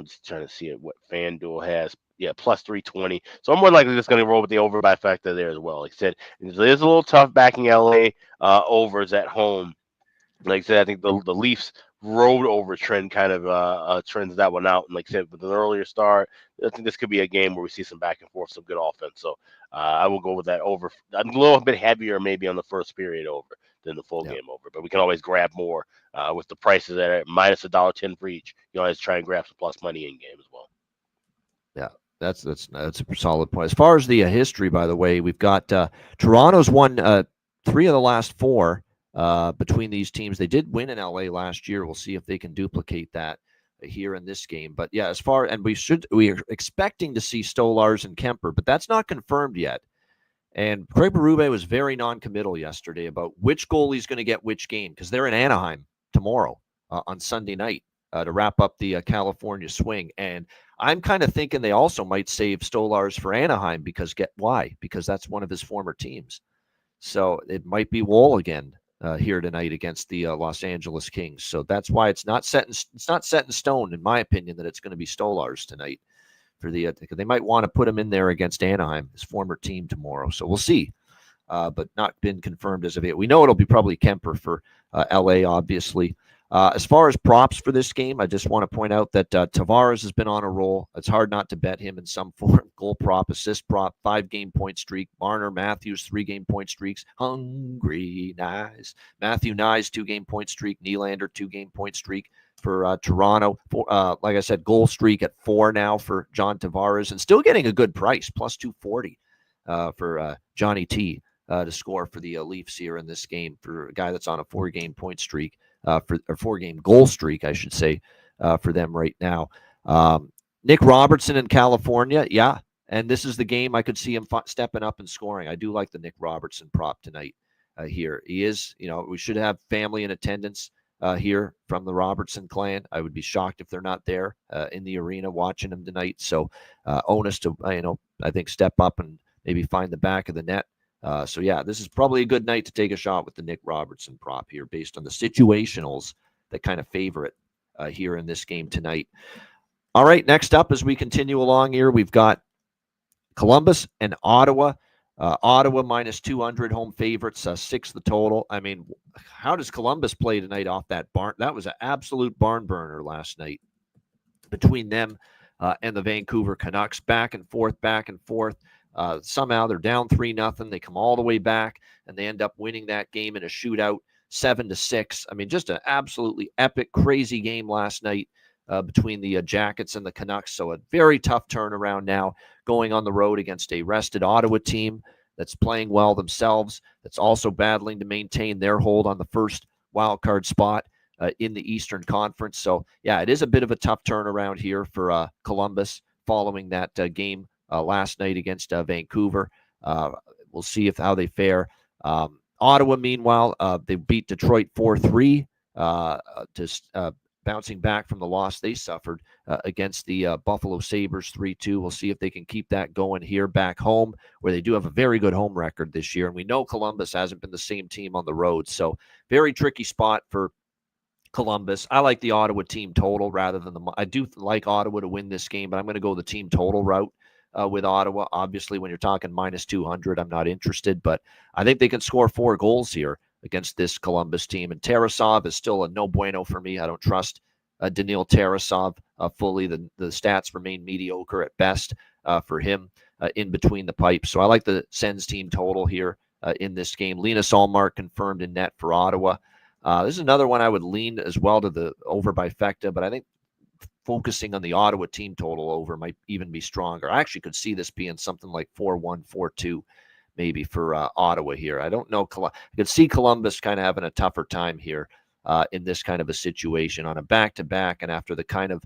Just trying to see what FanDuel has. Yeah, plus 320. So I'm more likely just going to roll with the over by factor there as well. Like I said, it is a little tough backing LA overs at home. Like I said, I think the Leafs road over trend kind of trends that one out. And like I said, with an earlier start, I think this could be a game where we see some back and forth, some good offense. So I will go with that over. I'm a little bit heavier maybe on the first period over than the full game over, but we can always grab more with the prices that are minus $1.10 for each. You always try and grab some plus money in game as well. Yeah. That's a solid point. As far as the history, by the way, we've got Toronto's won 3 of the last 4 between these teams. They did win in LA last year. We'll see if they can duplicate that here in this game. But yeah, we are expecting to see Stolarz and Kemper, but that's not confirmed yet. And Craig Berube was very non-committal yesterday about which goalie's going to get which game, because they're in Anaheim tomorrow on Sunday night to wrap up the California swing. And I'm kind of thinking they also might save Stolarz for Anaheim because that's one of his former teams. So it might be Woll again here tonight against the Los Angeles Kings. So that's why it's not set in stone, in my opinion, that it's going to be Stolarz tonight for the. They might want to put him in there against Anaheim, his former team, tomorrow. So we'll see, but not been confirmed as of yet. We know it'll be probably Kemper for LA, obviously. As far as props for this game, I just want to point out that Tavares has been on a roll. It's hard not to bet him in some form. Goal prop, assist prop, 5-game point streak. Marner, Matthews, 3-game point streaks. Hungry Nyes. Matthew Nyes, 2-game point streak. Nylander, 2-game point streak for Toronto. Like I said, goal streak at 4 now for John Tavares, and still getting a good price, plus 240 for Johnny T to score for the Leafs here in this game for a guy that's on a 4-game point streak. For a 4-game goal streak, I should say, for them right now. Nick Robertson in California, yeah, and this is the game I could see him stepping up and scoring. I do like the Nick Robertson prop tonight here. He is, we should have family in attendance here from the Robertson clan. I would be shocked if they're not there in the arena watching him tonight. So onus to, I think step up and maybe find the back of the net. So yeah, this is probably a good night to take a shot with the Nick Robertson prop here based on the situationals that kind of favor it here in this game tonight. All right, next up as we continue along here, we've got Columbus and Ottawa. Ottawa minus 200 home favorites, 6 the total. I mean, how does Columbus play tonight off that barn? That was an absolute barn burner last night between them and the Vancouver Canucks, back and forth. Somehow they're down 3-0. They come all the way back, and they end up winning that game in a shootout. 7-6. I mean, just an absolutely epic, crazy game last night between the Jackets and the Canucks. So a very tough turnaround now going on the road against a rested Ottawa team that's playing well themselves, that's also battling to maintain their hold on the first wild card spot in the Eastern Conference. So, yeah, it is a bit of a tough turnaround here for Columbus following that game last night against Vancouver. We'll see how they fare. Ottawa, meanwhile, they beat Detroit 4-3, bouncing back from the loss they suffered against the Buffalo Sabres 3-2. We'll see if they can keep that going here back home, where they do have a very good home record this year. And we know Columbus hasn't been the same team on the road. So very tricky spot for Columbus. I like the Ottawa team total rather than I do like Ottawa to win this game, but I'm going to go the team total route with Ottawa. Obviously, when you're talking minus 200, I'm not interested, but I think they can score 4 goals here against this Columbus team. And Tarasov is still a no bueno for me. I don't trust Daniil Tarasov fully. The stats remain mediocre at best for him in between the pipes. So I like the Sens team total here in this game. Linus Ullmark confirmed in net for Ottawa. This is another one I would lean as well to the over by Fecta, but I think focusing on the Ottawa team total over might even be stronger. I actually could see this being something like 4-1, 4-2 maybe for Ottawa here. I don't know. I could see Columbus kind of having a tougher time here in this kind of a situation on a back-to-back, and after the kind of,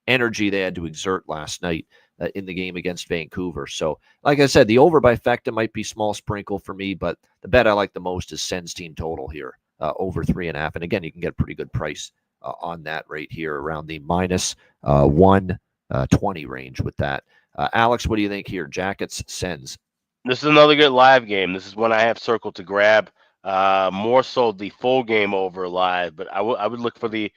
energy they had to exert last night in the game against Vancouver. So, like I said, the over by Fecta might be small sprinkle for me, but the bet I like the most is Sens team total here, over 3.5. And again, you can get a pretty good price on that right here around the minus 120 range with that. Alex, what do you think here? Jackets, Sens. This is another good live game. This is one I have circled to grab. More so the full game over live, but I would look for the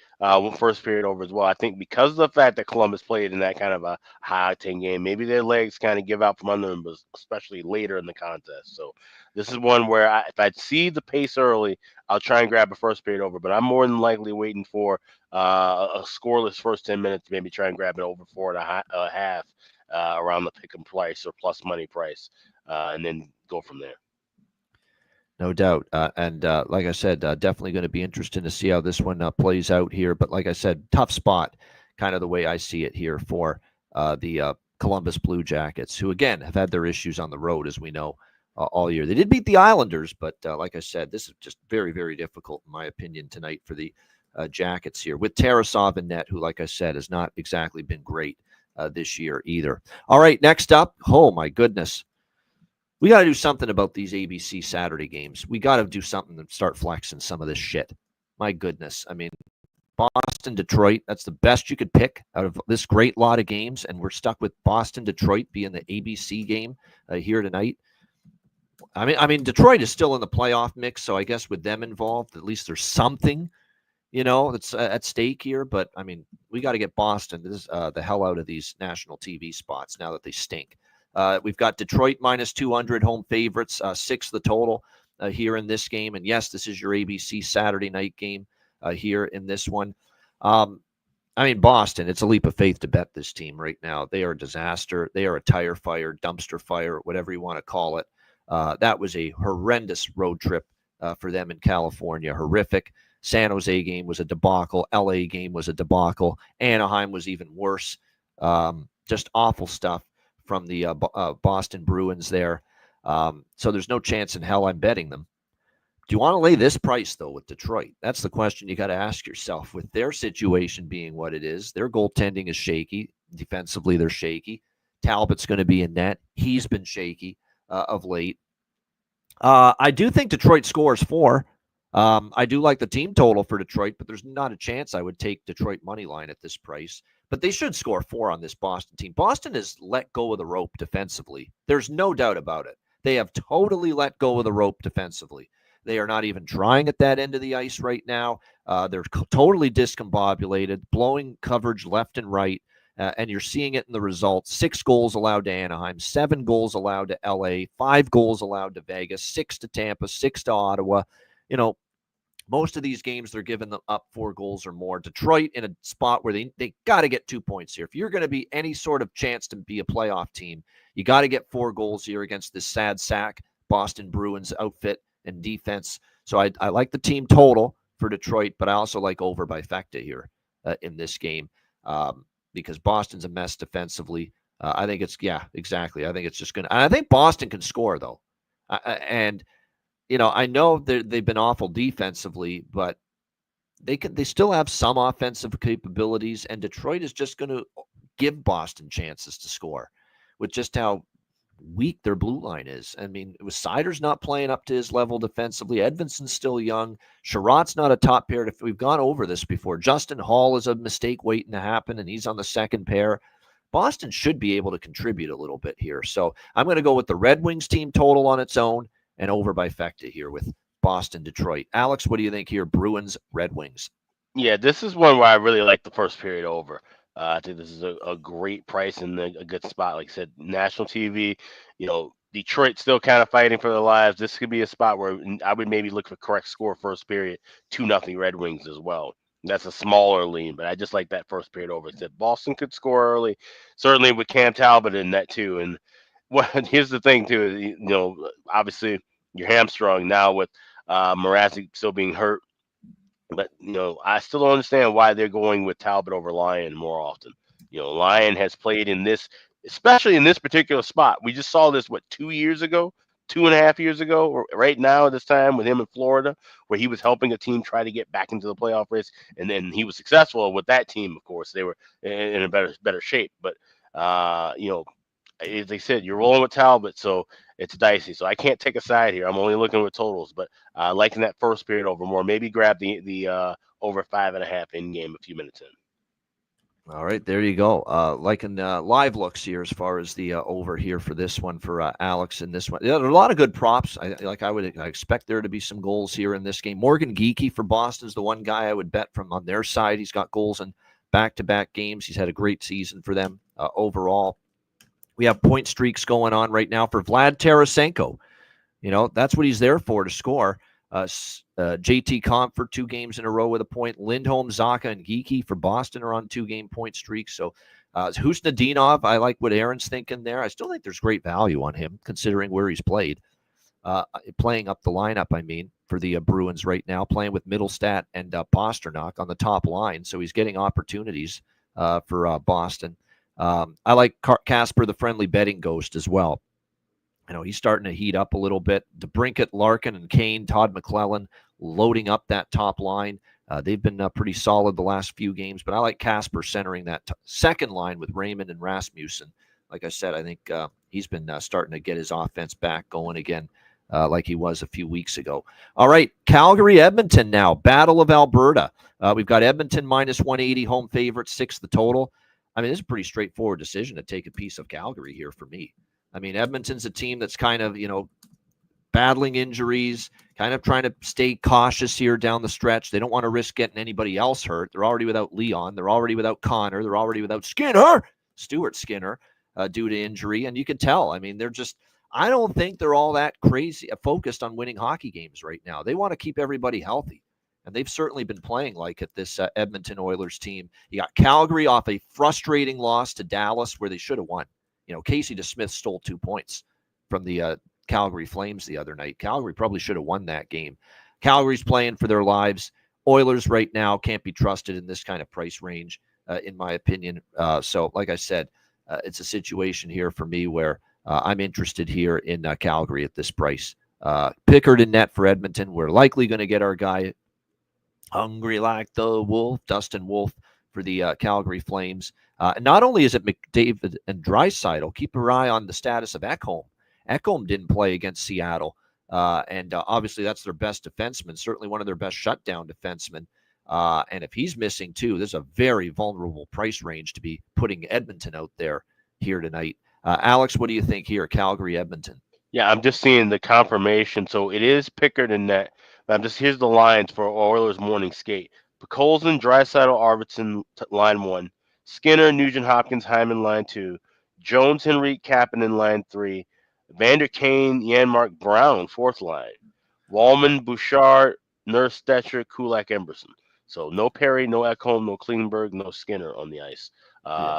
first period over as well. I think because of the fact that Columbus played in that kind of a high-octane game, maybe their legs kind of give out from under them, but especially later in the contest. So this is one where if I see the pace early, I'll try and grab a first period over, but I'm more than likely waiting for a scoreless first 10 minutes to maybe try and grab it over 4.5 around the pick 'em price or plus money price, and then go from there. No doubt. And like I said, definitely going to be interesting to see how this one plays out here. But like I said, tough spot, kind of the way I see it here for the Columbus Blue Jackets, who, again, have had their issues on the road, as we know, all year. They did beat the Islanders, but like I said, this is just very, very difficult, in my opinion, tonight for the Jackets here, with Tarasov in net, who, like I said, has not exactly been great this year either. All right, next up, oh, my goodness. We got to do something about these ABC Saturday games. We got to do something to start flexing some of this shit. My goodness. I mean, Boston, Detroit, that's the best you could pick out of this great lot of games, and we're stuck with Boston, Detroit being the ABC game here tonight. I mean, Detroit is still in the playoff mix, so I guess with them involved, at least there's something, that's at stake here. But, I mean, we got to get Boston the hell out of these national TV spots now that they stink. We've got Detroit minus 200 home favorites, 6 the total here in this game. And yes, this is your ABC Saturday night game here in this one. I mean, Boston, it's a leap of faith to bet this team right now. They are a disaster. They are a tire fire, dumpster fire, whatever you want to call it. That was a horrendous road trip for them in California. Horrific. San Jose game was a debacle. LA game was a debacle. Anaheim was even worse. Just awful stuff from the Boston Bruins there. So there's no chance in hell I'm betting them. Do you want to lay this price, though, with Detroit? That's the question you got to ask yourself. With their situation being what it is, their goaltending is shaky. Defensively, they're shaky. Talbot's going to be in net. He's been shaky of late. I do think Detroit scores 4. I do like the team total for Detroit, but there's not a chance I would take Detroit money line at this price. But they should score 4 on this Boston team. Boston has let go of the rope defensively. There's no doubt about it. They have totally let go of the rope defensively. They are not even trying at that end of the ice right now. They're totally discombobulated, blowing coverage left and right, and you're seeing it in the results. 6 goals allowed to Anaheim, 7 goals allowed to LA, 5 goals allowed to Vegas, 6 to Tampa, 6 to Ottawa. Most of these games, they're giving them up 4 goals or more. Detroit in a spot where they got to get 2 points here. If you're going to be any sort of chance to be a playoff team, you got to get 4 goals here against this sad sack Boston Bruins outfit and defense. So I like the team total for Detroit, but I also like over by Fecta here in this game because Boston's a mess defensively. I think it's, yeah, exactly. I think it's just going to, I think Boston can score though. And, I know they've been awful defensively, but they still have some offensive capabilities, and Detroit is just going to give Boston chances to score with just how weak their blue line is. I mean, it was Sider's not playing up to his level defensively. Edvinson's still young. Sherratt's not a top pair. We've gone over this before. Justin Hall is a mistake waiting to happen, and he's on the second pair. Boston should be able to contribute a little bit here. So I'm going to go with the Red Wings team total on its own and over by Fecta here with Boston, Detroit. Alex, what do you think here? Bruins, Red Wings. Yeah, this is one where I really like the first period over. I think this is a great price and a good spot. Like I said, national TV, Detroit still kind of fighting for their lives. This could be a spot where I would maybe look for correct score first period, 2-0 Red Wings as well. That's a smaller lean, but I just like that first period over. It said Boston could score early, certainly with Cam Talbot in that too. And here's the thing too, obviously you're hamstrung now with Mrazek still being hurt. But I still don't understand why they're going with Talbot over Lyon more often. Lyon has played in this, especially in this particular spot. We just saw this 2 years ago, 2.5 years ago, or right now at this time with him in Florida, where he was helping a team try to get back into the playoff race, and then he was successful with that team. Of course, they were in a better shape. But as they said, you're rolling with Talbot, so it's dicey. So I can't take a side here. I'm only looking with totals, but liking that first period over more. Maybe grab the over 5.5 in game a few minutes in. All right, there you go. Liking live looks here as far as the over here for this one for Alex in this one. Yeah, there are a lot of good props. I expect there to be some goals here in this game. Morgan Geekie for Boston's the one guy I would bet from on their side. He's got goals in back-to-back games. He's had a great season for them overall. We have point streaks going on right now for Vlad Tarasenko. That's what he's there for, to score. JT Comp for 2 games in a row with a point. Lindholm, Zacha, and Geekie for Boston are on 2-game point streaks. So Husnudinov, I like what Aaron's thinking there. I still think there's great value on him considering where he's played. Playing up the lineup, for the Bruins right now, playing with Middlestat and Pasternak on the top line. So he's getting opportunities for Boston. I like Casper, the friendly betting ghost, as well. He's starting to heat up a little bit. DeBrincat, Larkin, and Kane, Todd McClellan loading up that top line. They've been pretty solid the last few games, but I like Casper centering that second line with Raymond and Rasmussen. Like I said, I think he's been starting to get his offense back going again like he was a few weeks ago. All right, Calgary, Edmonton now. Battle of Alberta. We've got Edmonton minus 180, home favorite, 6 the total. This is a pretty straightforward decision to take a piece of Calgary here for me. Edmonton's a team that's kind of, battling injuries, kind of trying to stay cautious here down the stretch. They don't want to risk getting anybody else hurt. They're already without Leon. They're already without Connor. They're already without Stuart Skinner, due to injury. And you can tell, they're just, I don't think they're all that crazy focused on winning hockey games right now. They want to keep everybody healthy. And they've certainly been playing like it, this Edmonton Oilers team. You got Calgary off a frustrating loss to Dallas where they should have won. Casey DeSmith stole 2 points from the Calgary Flames the other night. Calgary probably should have won that game. Calgary's playing for their lives. Oilers right now can't be trusted in this kind of price range, in my opinion. So, like I said, it's a situation here for me where I'm interested here in Calgary at this price. Pickard in net for Edmonton. We're likely going to get our guy hungry like the wolf, Dustin Wolf, for the Calgary Flames. Not only is it McDavid and Draisaitl, keep your eye on the status of Ekholm. Ekholm didn't play against Seattle, and obviously that's their best defenseman, certainly one of their best shutdown defensemen. And if he's missing too, there's a very vulnerable price range to be putting Edmonton out there here tonight. Alex, what do you think here, Calgary, Edmonton? Yeah, I'm just seeing the confirmation. So it is Pickard in net. Here's the lines for Oilers morning skate. Colson, Draisaitl, Arvidsson, line 1. Skinner, Nugent Hopkins, Hyman, line 2. Jones, Henrique, Kapanen, line 3. Vander Kane, Janmark, Brown, 4th line. Wallman, Bouchard, Nurse, Stetcher, Kulak, Emberson. So no Perry, no Ekholm, no Klingberg, no Skinner on the ice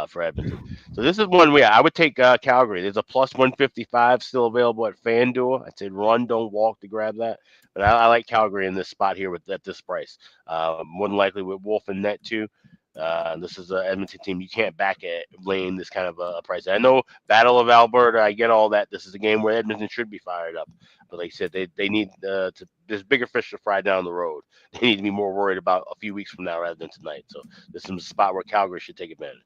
for Edmonton. So this is one way I would take Calgary. There's a plus 155 still available at FanDuel. I'd say run, don't walk to grab that. But I like Calgary in this spot here at this price. More than likely with Wolf and net too. This is an Edmonton team you can't back at laying this kind of a price. I know Battle of Alberta. I get all that. This is a game where Edmonton should be fired up, but like I said, they need there's bigger fish to fry down the road. They need to be more worried about a few weeks from now rather than tonight. So this is a spot where Calgary should take advantage.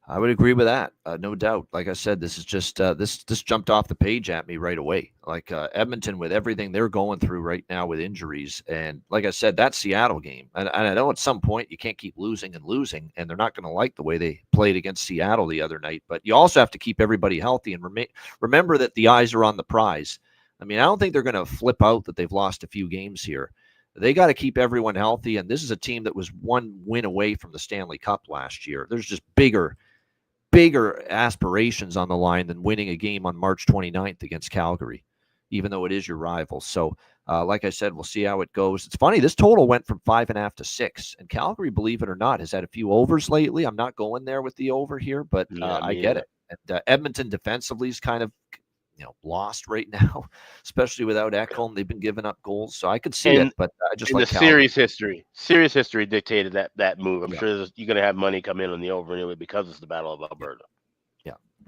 I would agree with that, no doubt. Like I said, this is just this jumped off the page at me right away. Like Edmonton with everything they're going through right now with injuries, and like I said, that Seattle game. And I know at some point you can't keep losing, and they're not going to like the way they played against Seattle the other night. But you also have to keep everybody healthy and remember that the eyes are on the prize. I mean, I don't think they're going to flip out that they've lost a few games here. They got to keep everyone healthy, and this is a team that was one win away from the Stanley Cup last year. There's just bigger aspirations on the line than winning a game on March 29th against Calgary, even though it is your rival. So, like I said, we'll see how it goes. It's funny, this total went from 5.5 to 6, and Calgary, believe it or not, has had a few overs lately. I'm not going there with the over here, but I get it. And Edmonton defensively is kind of lost right now, especially without Ekholm. They've been giving up goals, so I could see it. But I just like the series history dictated that move. I'm sure you're going to have money come in on the over anyway because it's the Battle of Alberta.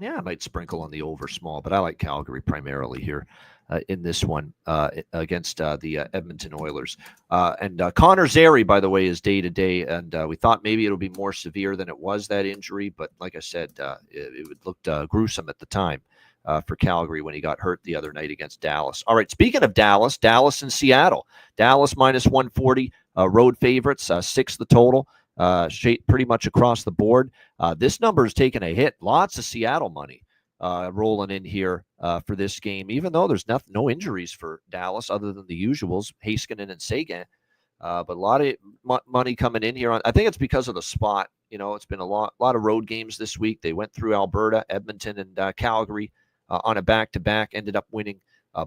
Yeah, I might sprinkle on the over small, but I like Calgary primarily here in this one against the Edmonton Oilers. And Connor Zary, by the way, is day-to-day, and we thought maybe it'll be more severe than it was, that injury, but like I said, it looked gruesome at the time for Calgary when he got hurt the other night against Dallas. All right, speaking of Dallas and Seattle. Dallas minus 140, road favorites, 6 the total. Pretty much across the board. This number is taking a hit. Lots of Seattle money rolling in here for this game, even though there's no injuries for Dallas other than the usuals, Heiskanen and Seguin. But a lot of money coming in here. I think it's because of the spot. It's been a lot of road games this week. They went through Alberta, Edmonton, and Calgary on a back-to-back, ended up winning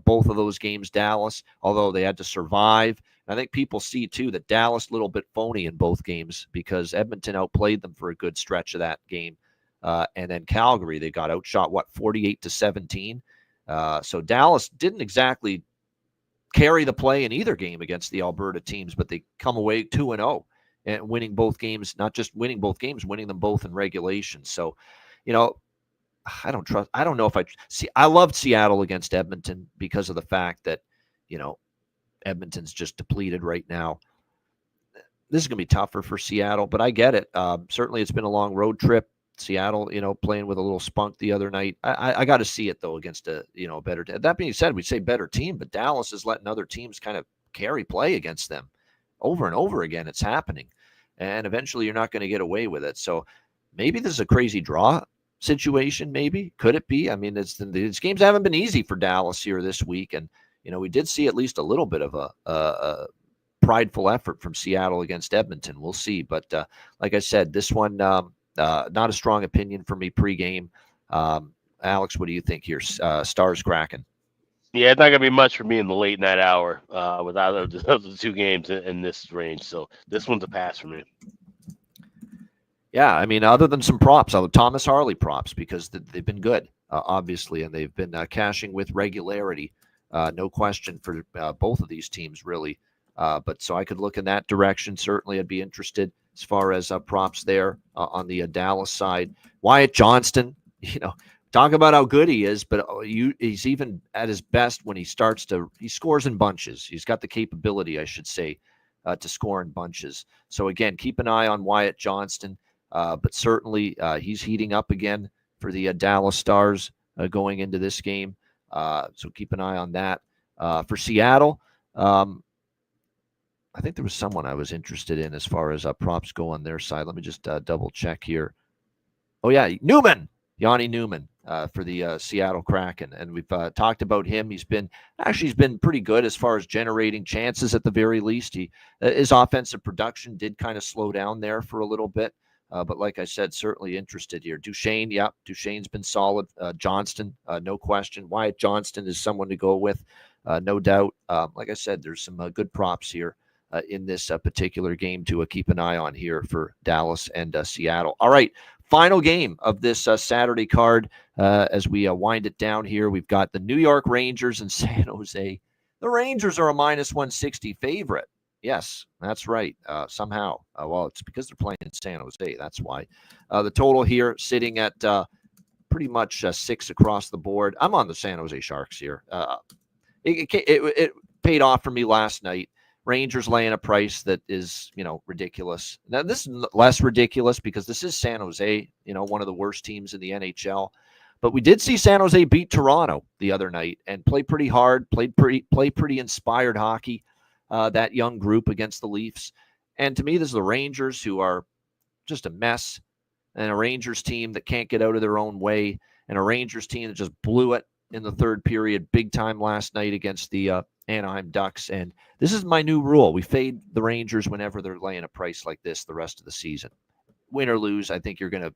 both of those games, Dallas, although they had to survive. I think people see, too, that Dallas a little bit phony in both games because Edmonton outplayed them for a good stretch of that game. And then Calgary, they got outshot, 48-17. So Dallas didn't exactly carry the play in either game against the Alberta teams, but they come away 2-0 and winning both games, not just winning both games, winning them both in regulation. So, I don't know if I loved Seattle against Edmonton because of the fact that, Edmonton's just depleted right now. This is going to be tougher for Seattle, but I get it. Certainly it's been a long road trip. Seattle, playing with a little spunk the other night. I got to see it though against a, better team. That being said, we say better team, but Dallas is letting other teams kind of carry play against them over and over again. It's happening. And eventually you're not going to get away with it. So maybe this is a crazy draw situation. Maybe could it be? I mean, these games haven't been easy for Dallas here this week, and we did see at least a little bit of a prideful effort from Seattle against Edmonton. We'll see, but like I said, this one not a strong opinion for me pregame. Alex, what do you think here? Stars Kraken. Yeah, it's not gonna be much for me in the late night hour with either of the two games in this range. So this one's a pass for me. Yeah, I mean, other than some props, Thomas Harley props, because they've been good, obviously, and they've been cashing with regularity. No question for both of these teams, really. But so I could look in that direction. Certainly, I'd be interested as far as props there on the Dallas side. Wyatt Johnston, talk about how good he is, but he's even at his best when he scores in bunches. He's got the capability, I should say, to score in bunches. So again, keep an eye on Wyatt Johnston. But certainly he's heating up again for the Dallas Stars going into this game. So keep an eye on that. For Seattle, I think there was someone I was interested in as far as props go on their side. Let me just double check here. Oh, yeah, Yanni Newman for the Seattle Kraken. And we've talked about him. He's been pretty good as far as generating chances at the very least. His offensive production did kind of slow down there for a little bit. But like I said, certainly interested here. Duchesne's been solid. Johnston, no question. Wyatt Johnston is someone to go with, no doubt. Like I said, there's some good props here in this particular game to keep an eye on here for Dallas and Seattle. All right, final game of this Saturday card as we wind it down here. We've got the New York Rangers and San Jose. The Rangers are a minus 160 favorite. Yes, that's right. Somehow. Well, it's because they're playing in San Jose. That's why. The total here sitting at pretty much 6 across the board. I'm on the San Jose Sharks here. It paid off for me last night. Rangers laying a price that is, ridiculous. Now, this is less ridiculous because this is San Jose, one of the worst teams in the NHL. But we did see San Jose beat Toronto the other night and play pretty hard, play pretty inspired hockey, that young group against the Leafs. And to me, this is the Rangers, who are just a mess, and a Rangers team that can't get out of their own way, and a Rangers team that just blew it in the third period big time last night against the Anaheim Ducks. And this is my new rule. We fade the Rangers whenever they're laying a price like this the rest of the season. Win or lose, I think you're going to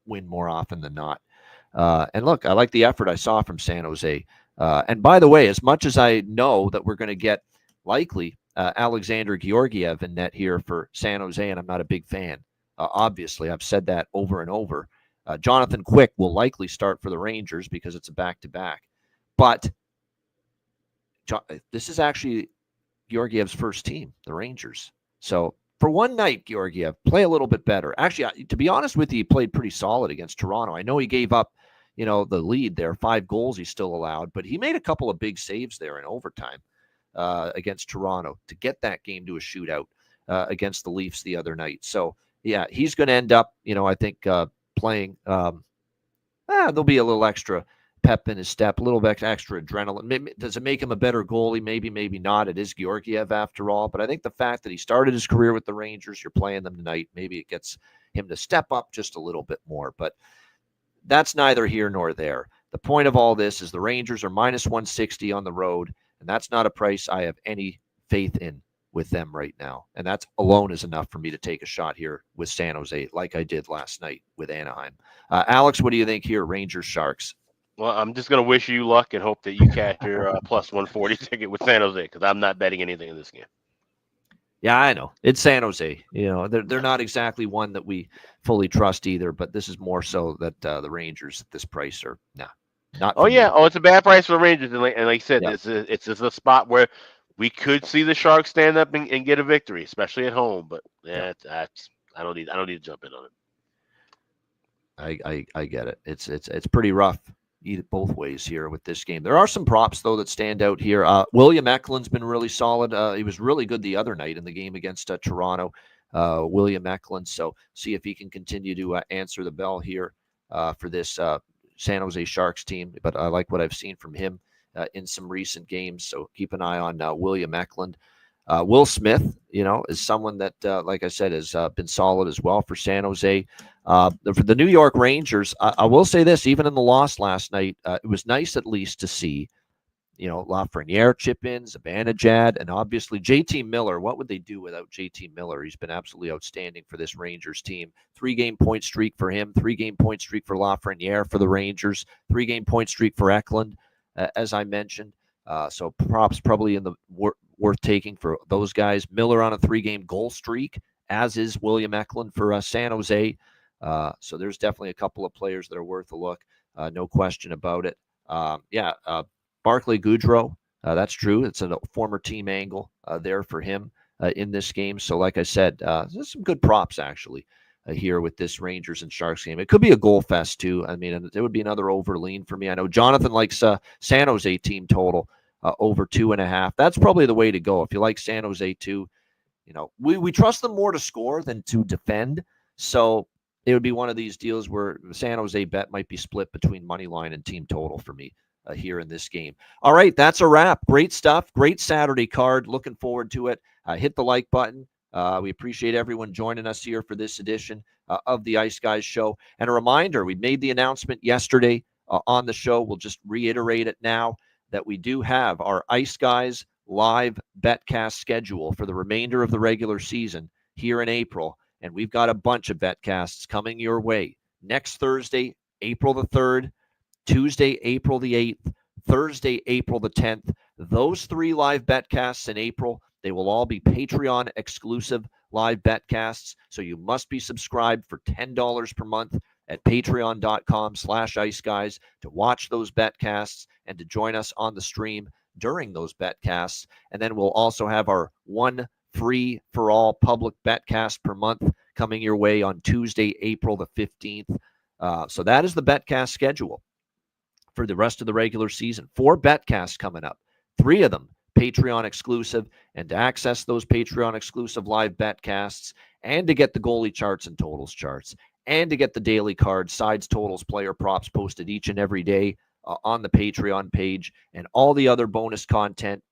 win more often than not. And look, I like the effort I saw from San Jose. And by the way, as much as I know that we're going to get likely Alexander Georgiev in net here for San Jose, and I'm not a big fan, obviously, I've said that over and over. Jonathan Quick will likely start for the Rangers because it's a back-to-back. But this is actually Georgiev's first team, the Rangers. So for one night, Georgiev, play a little bit better. Actually, to be honest with you, he played pretty solid against Toronto. I know he gave up, the lead there, 5 goals he still allowed, but he made a couple of big saves there in overtime against Toronto to get that game to a shootout against the Leafs the other night. So, yeah, he's going to end up, I think, playing. There'll be a little extra pep in his step, a little bit extra adrenaline. Maybe, does it make him a better goalie? Maybe, maybe not. It is Georgiev after all. But I think the fact that he started his career with the Rangers, you're playing them tonight, maybe it gets him to step up just a little bit more. But that's neither here nor there. The point of all this is the Rangers are minus 160 on the road, and that's not a price I have any faith in with them right now. And that alone is enough for me to take a shot here with San Jose, like I did last night with Anaheim. Alex, what do you think here, Rangers Sharks? Well, I'm just going to wish you luck and hope that you cash your plus 140 ticket with San Jose, because I'm not betting anything in this game. Yeah, I know. It's San Jose. They're not exactly one that we fully trust either, but this is more so that the Rangers at this price are not. Oh, yeah. Me. Oh, it's a bad price for the Rangers. And like I said, yeah. It's just a spot where we could see the Sharks stand up and get a victory, especially at home. But I don't need to jump in on it. I get it. It's pretty rough both ways here with this game. There are some props though that stand out here. William Eklund's been really solid. He was really good the other night in the game against Toronto. William Eklund. So see if he can continue to answer the bell here for this San Jose Sharks team. But I like what I've seen from him in some recent games. So keep an eye on William Eklund. Will Smith, is someone that, like I said, has been solid as well for San Jose. For the New York Rangers, I will say this, even in the loss last night, it was nice at least to see, Lafreniere chip in, Zibanejad, and obviously JT Miller. What would they do without JT Miller? He's been absolutely outstanding for this Rangers team. 3-game point streak for him, 3-game point streak for Lafreniere for the Rangers, 3-game point streak for Eklund, as I mentioned. So props probably in the worth taking for those guys. Miller on a 3-game goal streak, as is William Eklund for San Jose. So there's definitely a couple of players that are worth a look. No question about it. Barclay Goodrow, that's true. It's a former team angle there for him in this game. So like I said, there's some good props actually here with this Rangers and Sharks game. It could be a goal fest too. I mean, it would be another over lean for me. I know Jonathan likes San Jose team total over 2.5. That's probably the way to go. If you like San Jose too, we trust them more to score than to defend. So it would be one of these deals where the San Jose bet might be split between money line and team total for me here in this game. All right, that's a wrap. Great stuff. Great Saturday card. Looking forward to it. Hit the like button. We appreciate everyone joining us here for this edition of the Ice Guys show. And a reminder, we made the announcement yesterday on the show. We'll just reiterate it now that we do have our Ice Guys live betcast schedule for the remainder of the regular season here in April. And we've got a bunch of betcasts coming your way. Next Thursday, April the 3rd, Tuesday, April the 8th, Thursday, April the 10th. Those 3 live betcasts in April They will all be Patreon exclusive live betcasts. So you must be subscribed for $10 per month at patreon.com/iceguys to watch those betcasts and to join us on the stream during those betcasts. And then we'll also have our one free for all public betcast per month coming your way on Tuesday, April the 15th. So that is the betcast schedule for the rest of the regular season. 4 betcasts coming up, 3 of them Patreon exclusive. And to access those Patreon exclusive live betcasts and to get the goalie charts and totals charts and to get the daily cards, sides, totals, player props posted each and every day on the Patreon page, and all the other bonus content,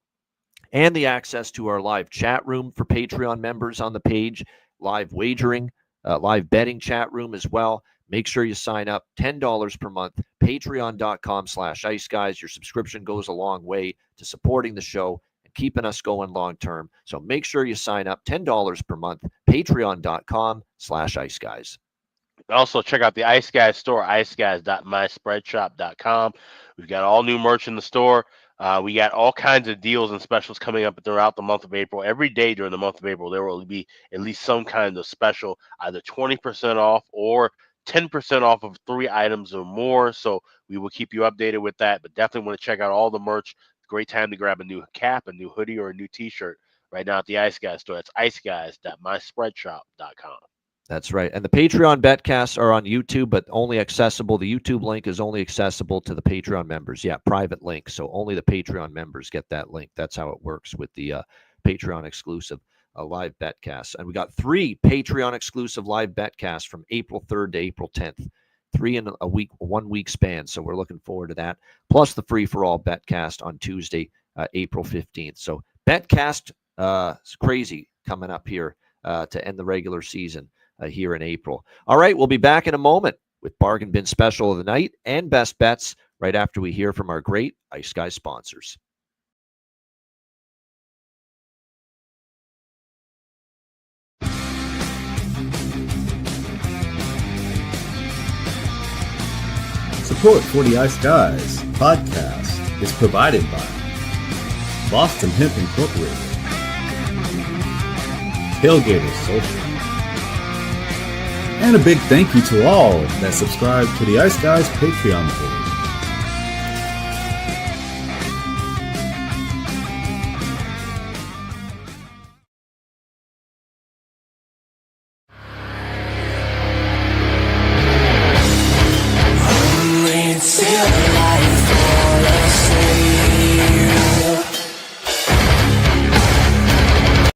and the access to our live chat room for Patreon members on the page, live wagering, live betting chat room as well. Make sure you sign up. $10 per month, patreon.com/iceguys. Your subscription goes a long way to supporting the show and keeping us going long term. So make sure you sign up. $10 per month, patreon.com/iceguys. Also, check out the Ice Guys store, iceguys.myspreadshop.com. We've got all new merch in the store. We got all kinds of deals and specials coming up throughout the month of April. Every day during the month of April, there will be at least some kind of special, either 20% off or 10% off of 3 items or more. So we will keep you updated with that, but definitely want to check out all the merch. Great time to grab a new cap, a new hoodie, or a new t-shirt right now at the Ice Guys store. That's iceguys.myspreadshop.com. That's right. And the Patreon betcasts are on YouTube, but only accessible. The YouTube link is only accessible to the Patreon members. Yeah, private link. So only the Patreon members get that link. That's how it works with the Patreon exclusive live betcasts. And we got 3 Patreon exclusive live betcasts from April 3rd to April 10th. 3 in a week, 1 week span. So we're looking forward to that. Plus the free for all betcast on Tuesday, April 15th. So betcast is crazy coming up here to end the regular season. Here in April. All right, we'll be back in a moment with Bargain Bin Special of the Night and Best Bets right after we hear from our great Ice Guys sponsors. Support for the Ice Guys podcast is provided by Boston Hemp Incorporated, Tailgater Social, and a big thank you to all that subscribe to the Ice Guys Patreon page.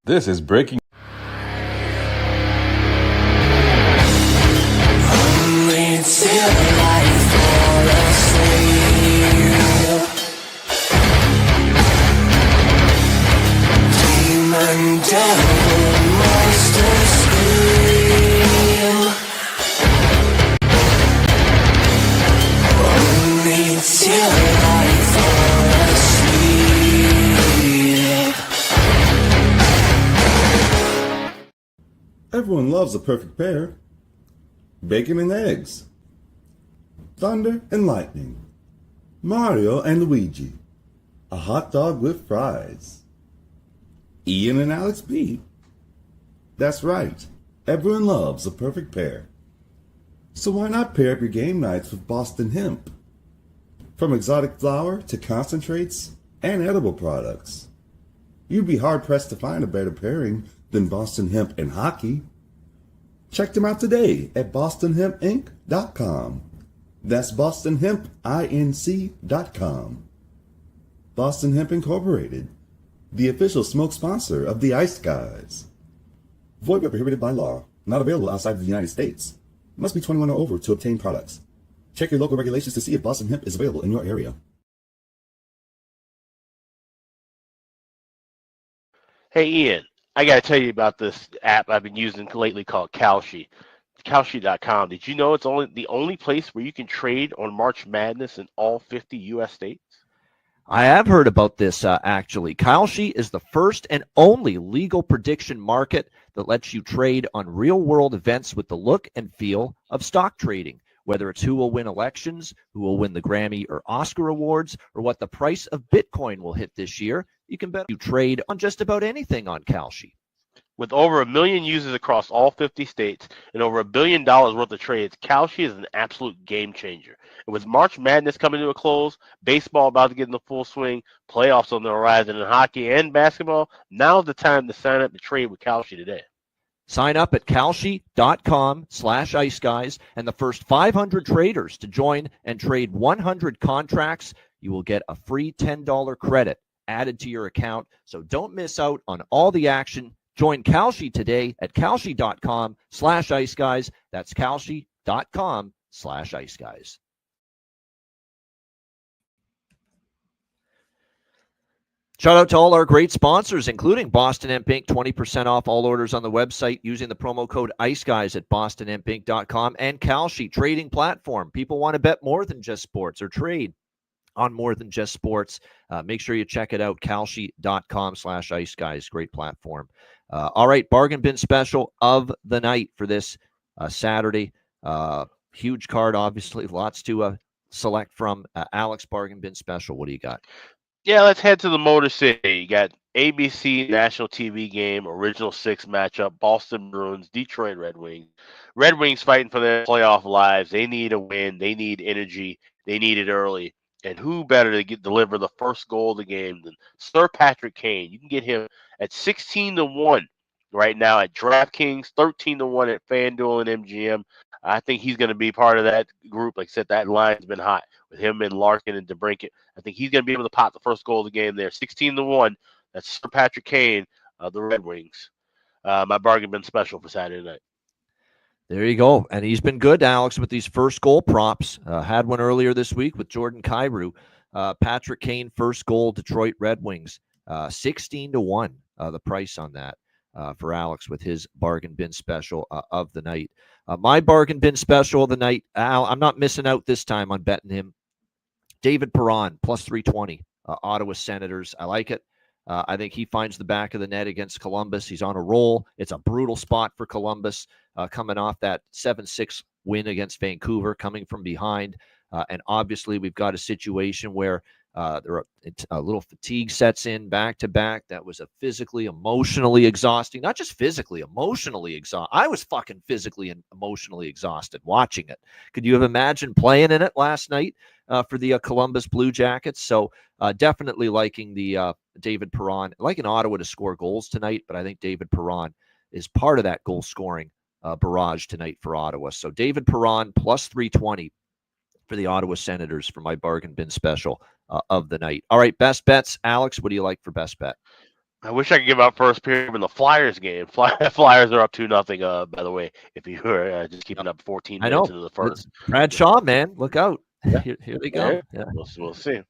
This is breaking. Everyone loves a perfect pair. Bacon and eggs. Thunder and lightning. Mario and Luigi. A hot dog with fries. Ian and Alex B. That's right. Everyone loves a perfect pair. So why not pair up your game nights with Boston Hemp? From exotic flower to concentrates and edible products. You'd be hard-pressed to find a better pairing than Boston Hemp and hockey. Check them out today at bostonhempinc.com. That's bostonhempinc.com. Boston Hemp Incorporated, the official smoke sponsor of the Ice Guys. Void where prohibited by law. Not available outside of the United States. Must be 21 or over to obtain products. Check your local regulations to see if Boston Hemp is available in your area. Hey, Ian, I got to tell you about this app I've been using lately called Kalshi. Kalshi.com. Did you know it's the only place where you can trade on March Madness in all 50 U.S. states? I have heard about this, actually. Kalshi is the first and only legal prediction market that lets you trade on real-world events with the look and feel of stock trading, whether it's who will win elections, who will win the Grammy or Oscar awards, or what the price of Bitcoin will hit this year. you can bet you trade on just about anything on Kalshi. With over 1 million users across all 50 states and over $1 billion worth of trades, Kalshi is an absolute game changer. And with March Madness coming to a close, baseball about to get in the full swing, playoffs on the horizon in hockey and basketball, now's the time to sign up to trade with Kalshi today. Sign up at kalshi.com/iceguys, and the first 500 traders to join and trade 100 contracts, you will get a free $10 credit added to your account. So don't miss out on all the action. Join Kalshi today at kalshi.com/iceguys. That's kalshi.com/iceguys. Shout out to all our great sponsors, including Boston Hemp Inc. 20% off all orders on the website using the promo code IceGuys at bostonhempinc.com, and Kalshi trading platform. People want to bet more than just sports or trade on more than just sports. Make sure you check it out, kalshi.com/iceguys. Great platform. All right, bargain bin special of the night for this Saturday. Huge card, obviously. Lots to select from. Alex, bargain bin special. What do you got? Yeah, let's head to the Motor City. You got ABC national TV game, Original Six matchup, Boston Bruins, Detroit Red Wings. Red Wings fighting for their playoff lives. They need a win. They need energy. They need it early. And who better to deliver the first goal of the game than Sir Patrick Kane? You can get him at 16-1 right now at DraftKings, 13-1 at FanDuel and MGM. I think he's going to be part of that group. Like I said, that line's been hot with him and Larkin and DeBrincat. I think he's going to be able to pop the first goal of the game there. 16-1. That's Sir Patrick Kane of the Red Wings. My bargain bin special for Saturday night. There you go. And he's been good, Alex, with these first goal props. Had one earlier this week with Jordan Kyrou. Patrick Kane, first goal, Detroit Red Wings. 16-1, the price on that for Alex with his bargain bin special of the night. My bargain bin special of the night, Al, I'm not missing out this time on betting him. David Perron, plus 320, Ottawa Senators. I like it. I think he finds the back of the net against Columbus. He's on a roll. It's a brutal spot for Columbus, coming off that 7-6 win against Vancouver, coming from behind. And obviously, we've got a situation where a little fatigue sets in back-to-back. That was a physically, emotionally exhausting. Not just physically, emotionally exhausting. I was fucking physically and emotionally exhausted watching it. Could you have imagined playing in it last night for the Columbus Blue Jackets? So definitely liking the David Perron. Liking Ottawa to score goals tonight, but I think David Perron is part of that goal-scoring barrage tonight for Ottawa. So David Perron, plus 320 for the Ottawa Senators for my bargain bin special of the night. All right, best bets. Alex, what do you like for best bet? I wish I could give out first period in the Flyers game. Flyers are up 2-0, by the way, if you were just keeping up 14 minutes into the first. It's Bradshaw, man. Look out. Yeah. Here they go. Yeah. We'll see.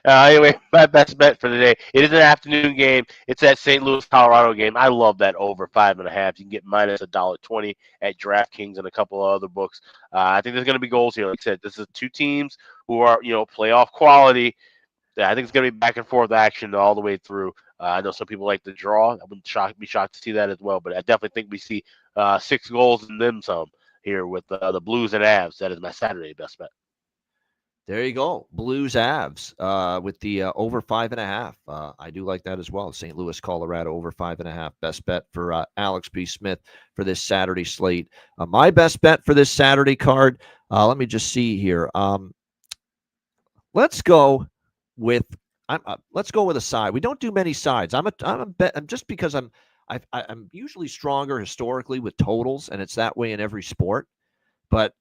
Anyway, my best bet for the day. It is an afternoon game. It's that St. Louis, Colorado game. I love that over 5.5. You can get minus $1.20 at DraftKings and a couple of other books. I think there's going to be goals here. Like I said, this is two teams who are, playoff quality. I think it's going to be back and forth action all the way through. I know some people like the draw. I wouldn't be shocked to see that as well. But I definitely think we see 6 goals and then some here with the Blues and Avs. That is my Saturday best bet. There you go. Blues Avs with the over 5.5. I do like that as well. St. Louis, Colorado over 5.5. Best bet for Alex B. Smith for this Saturday slate. My best bet for this Saturday card. Let me just see here. Let's go with a side. We don't do many sides. I'm just because I'm usually stronger historically with totals, and it's that way in every sport. But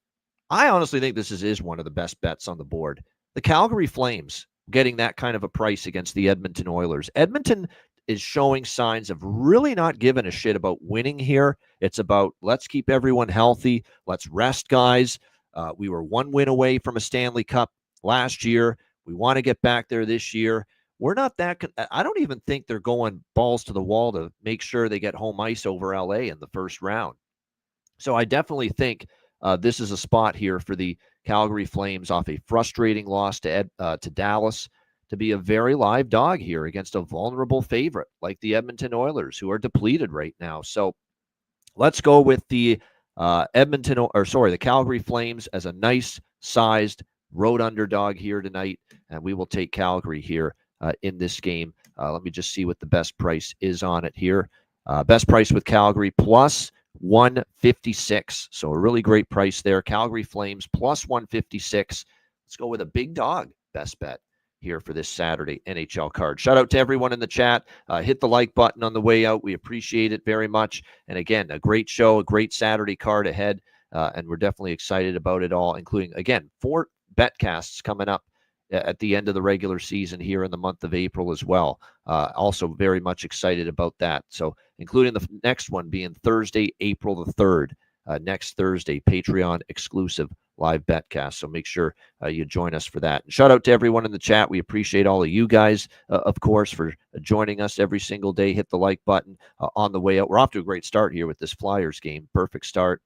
I honestly think this is one of the best bets on the board. The Calgary Flames getting that kind of a price against the Edmonton Oilers. Edmonton is showing signs of really not giving a shit about winning here. It's about let's keep everyone healthy. Let's rest guys. We were 1 win away from a Stanley Cup last year. We want to get back there this year. We're not that. I don't even think they're going balls to the wall to make sure they get home ice over LA in the first round. So I definitely think this is a spot here for the Calgary Flames off a frustrating loss to Dallas to be a very live dog here against a vulnerable favorite like the Edmonton Oilers, who are depleted right now. So let's go with the the Calgary Flames as a nice sized road underdog here tonight, and we will take Calgary here in this game Let me just see what the best price is on it here. Best price with Calgary plus 156. So a really great price there. Calgary Flames plus 156. Let's go with a big dog best bet here for this Saturday NHL card. Shout out to everyone in the chat. Hit the like button on the way out. We appreciate it very much. And again, a great show, a great Saturday card ahead. And we're definitely excited about it all, including, again, 4 betcasts coming up at the end of the regular season here in the month of April as well. Also very much excited about that. So including the next one being Thursday, April the 3rd, next Thursday, Patreon exclusive live betcast. So make sure you join us for that. And shout out to everyone in the chat. We appreciate all of you guys, of course, for joining us every single day. Hit the like button on the way out. We're off to a great start here with this Flyers game. Perfect start.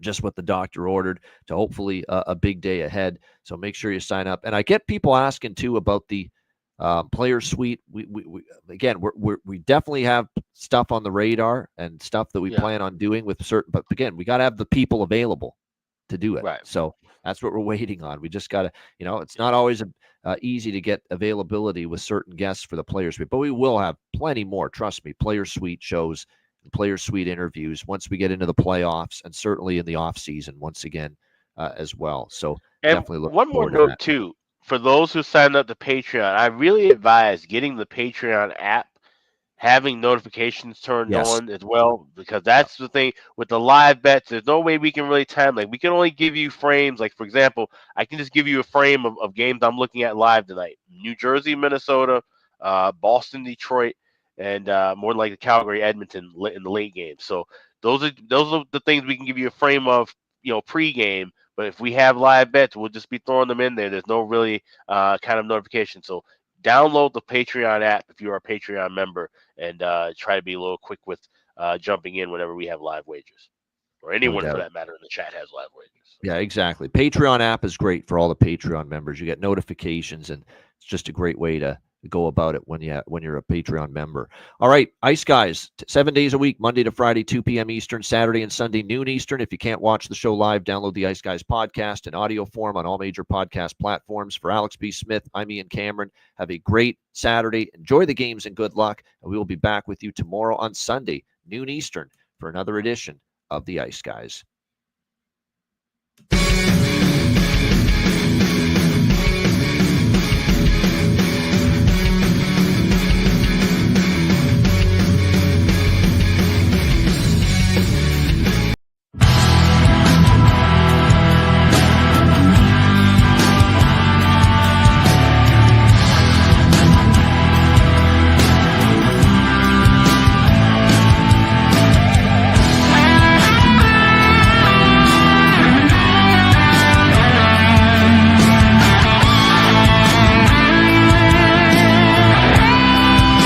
Just what the doctor ordered to hopefully a big day ahead. So make sure you sign up. And I get people asking too about the player suite. We definitely have stuff on the radar and stuff that we plan on doing with certain. But again, we got to have the people available to do it. Right. So that's what we're waiting on. We just got to, it's not always easy to get availability with certain guests for the player suite, but we will have plenty more. Trust me, player suite shows. Player suite interviews once we get into the playoffs, and certainly in the off season once again as well. So and definitely look one more forward to note that. too, for those who signed up to Patreon, I really advise getting the Patreon app, having notifications turned on as well, because that's the thing with the live bets. There's no way we can really time. Like, we can only give you frames. Like, for example, I can just give you a frame of games I'm looking at live tonight: New Jersey, Minnesota, Boston, Detroit, and more like the Calgary, Edmonton in the late game. So those are the things we can give you a frame of, pregame. But if we have live bets, we'll just be throwing them in there. There's no really kind of notification. So download the Patreon app if you're a Patreon member, and try to be a little quick with jumping in whenever we have live wagers, or anyone for that matter in the chat has live wagers. Yeah, exactly. Patreon app is great for all the Patreon members. You get notifications, and it's just a great way to go about it when you're a Patreon member. All right, Ice Guys, 7 days a week, Monday to Friday, 2 p.m. Eastern, Saturday and Sunday, noon Eastern. If you can't watch the show live, download the Ice Guys podcast in audio form on all major podcast platforms. For Alex B. Smith, I'm Ian Cameron. Have a great Saturday. Enjoy the games and good luck. And we will be back with you tomorrow on Sunday, noon Eastern, for another edition of the Ice Guys.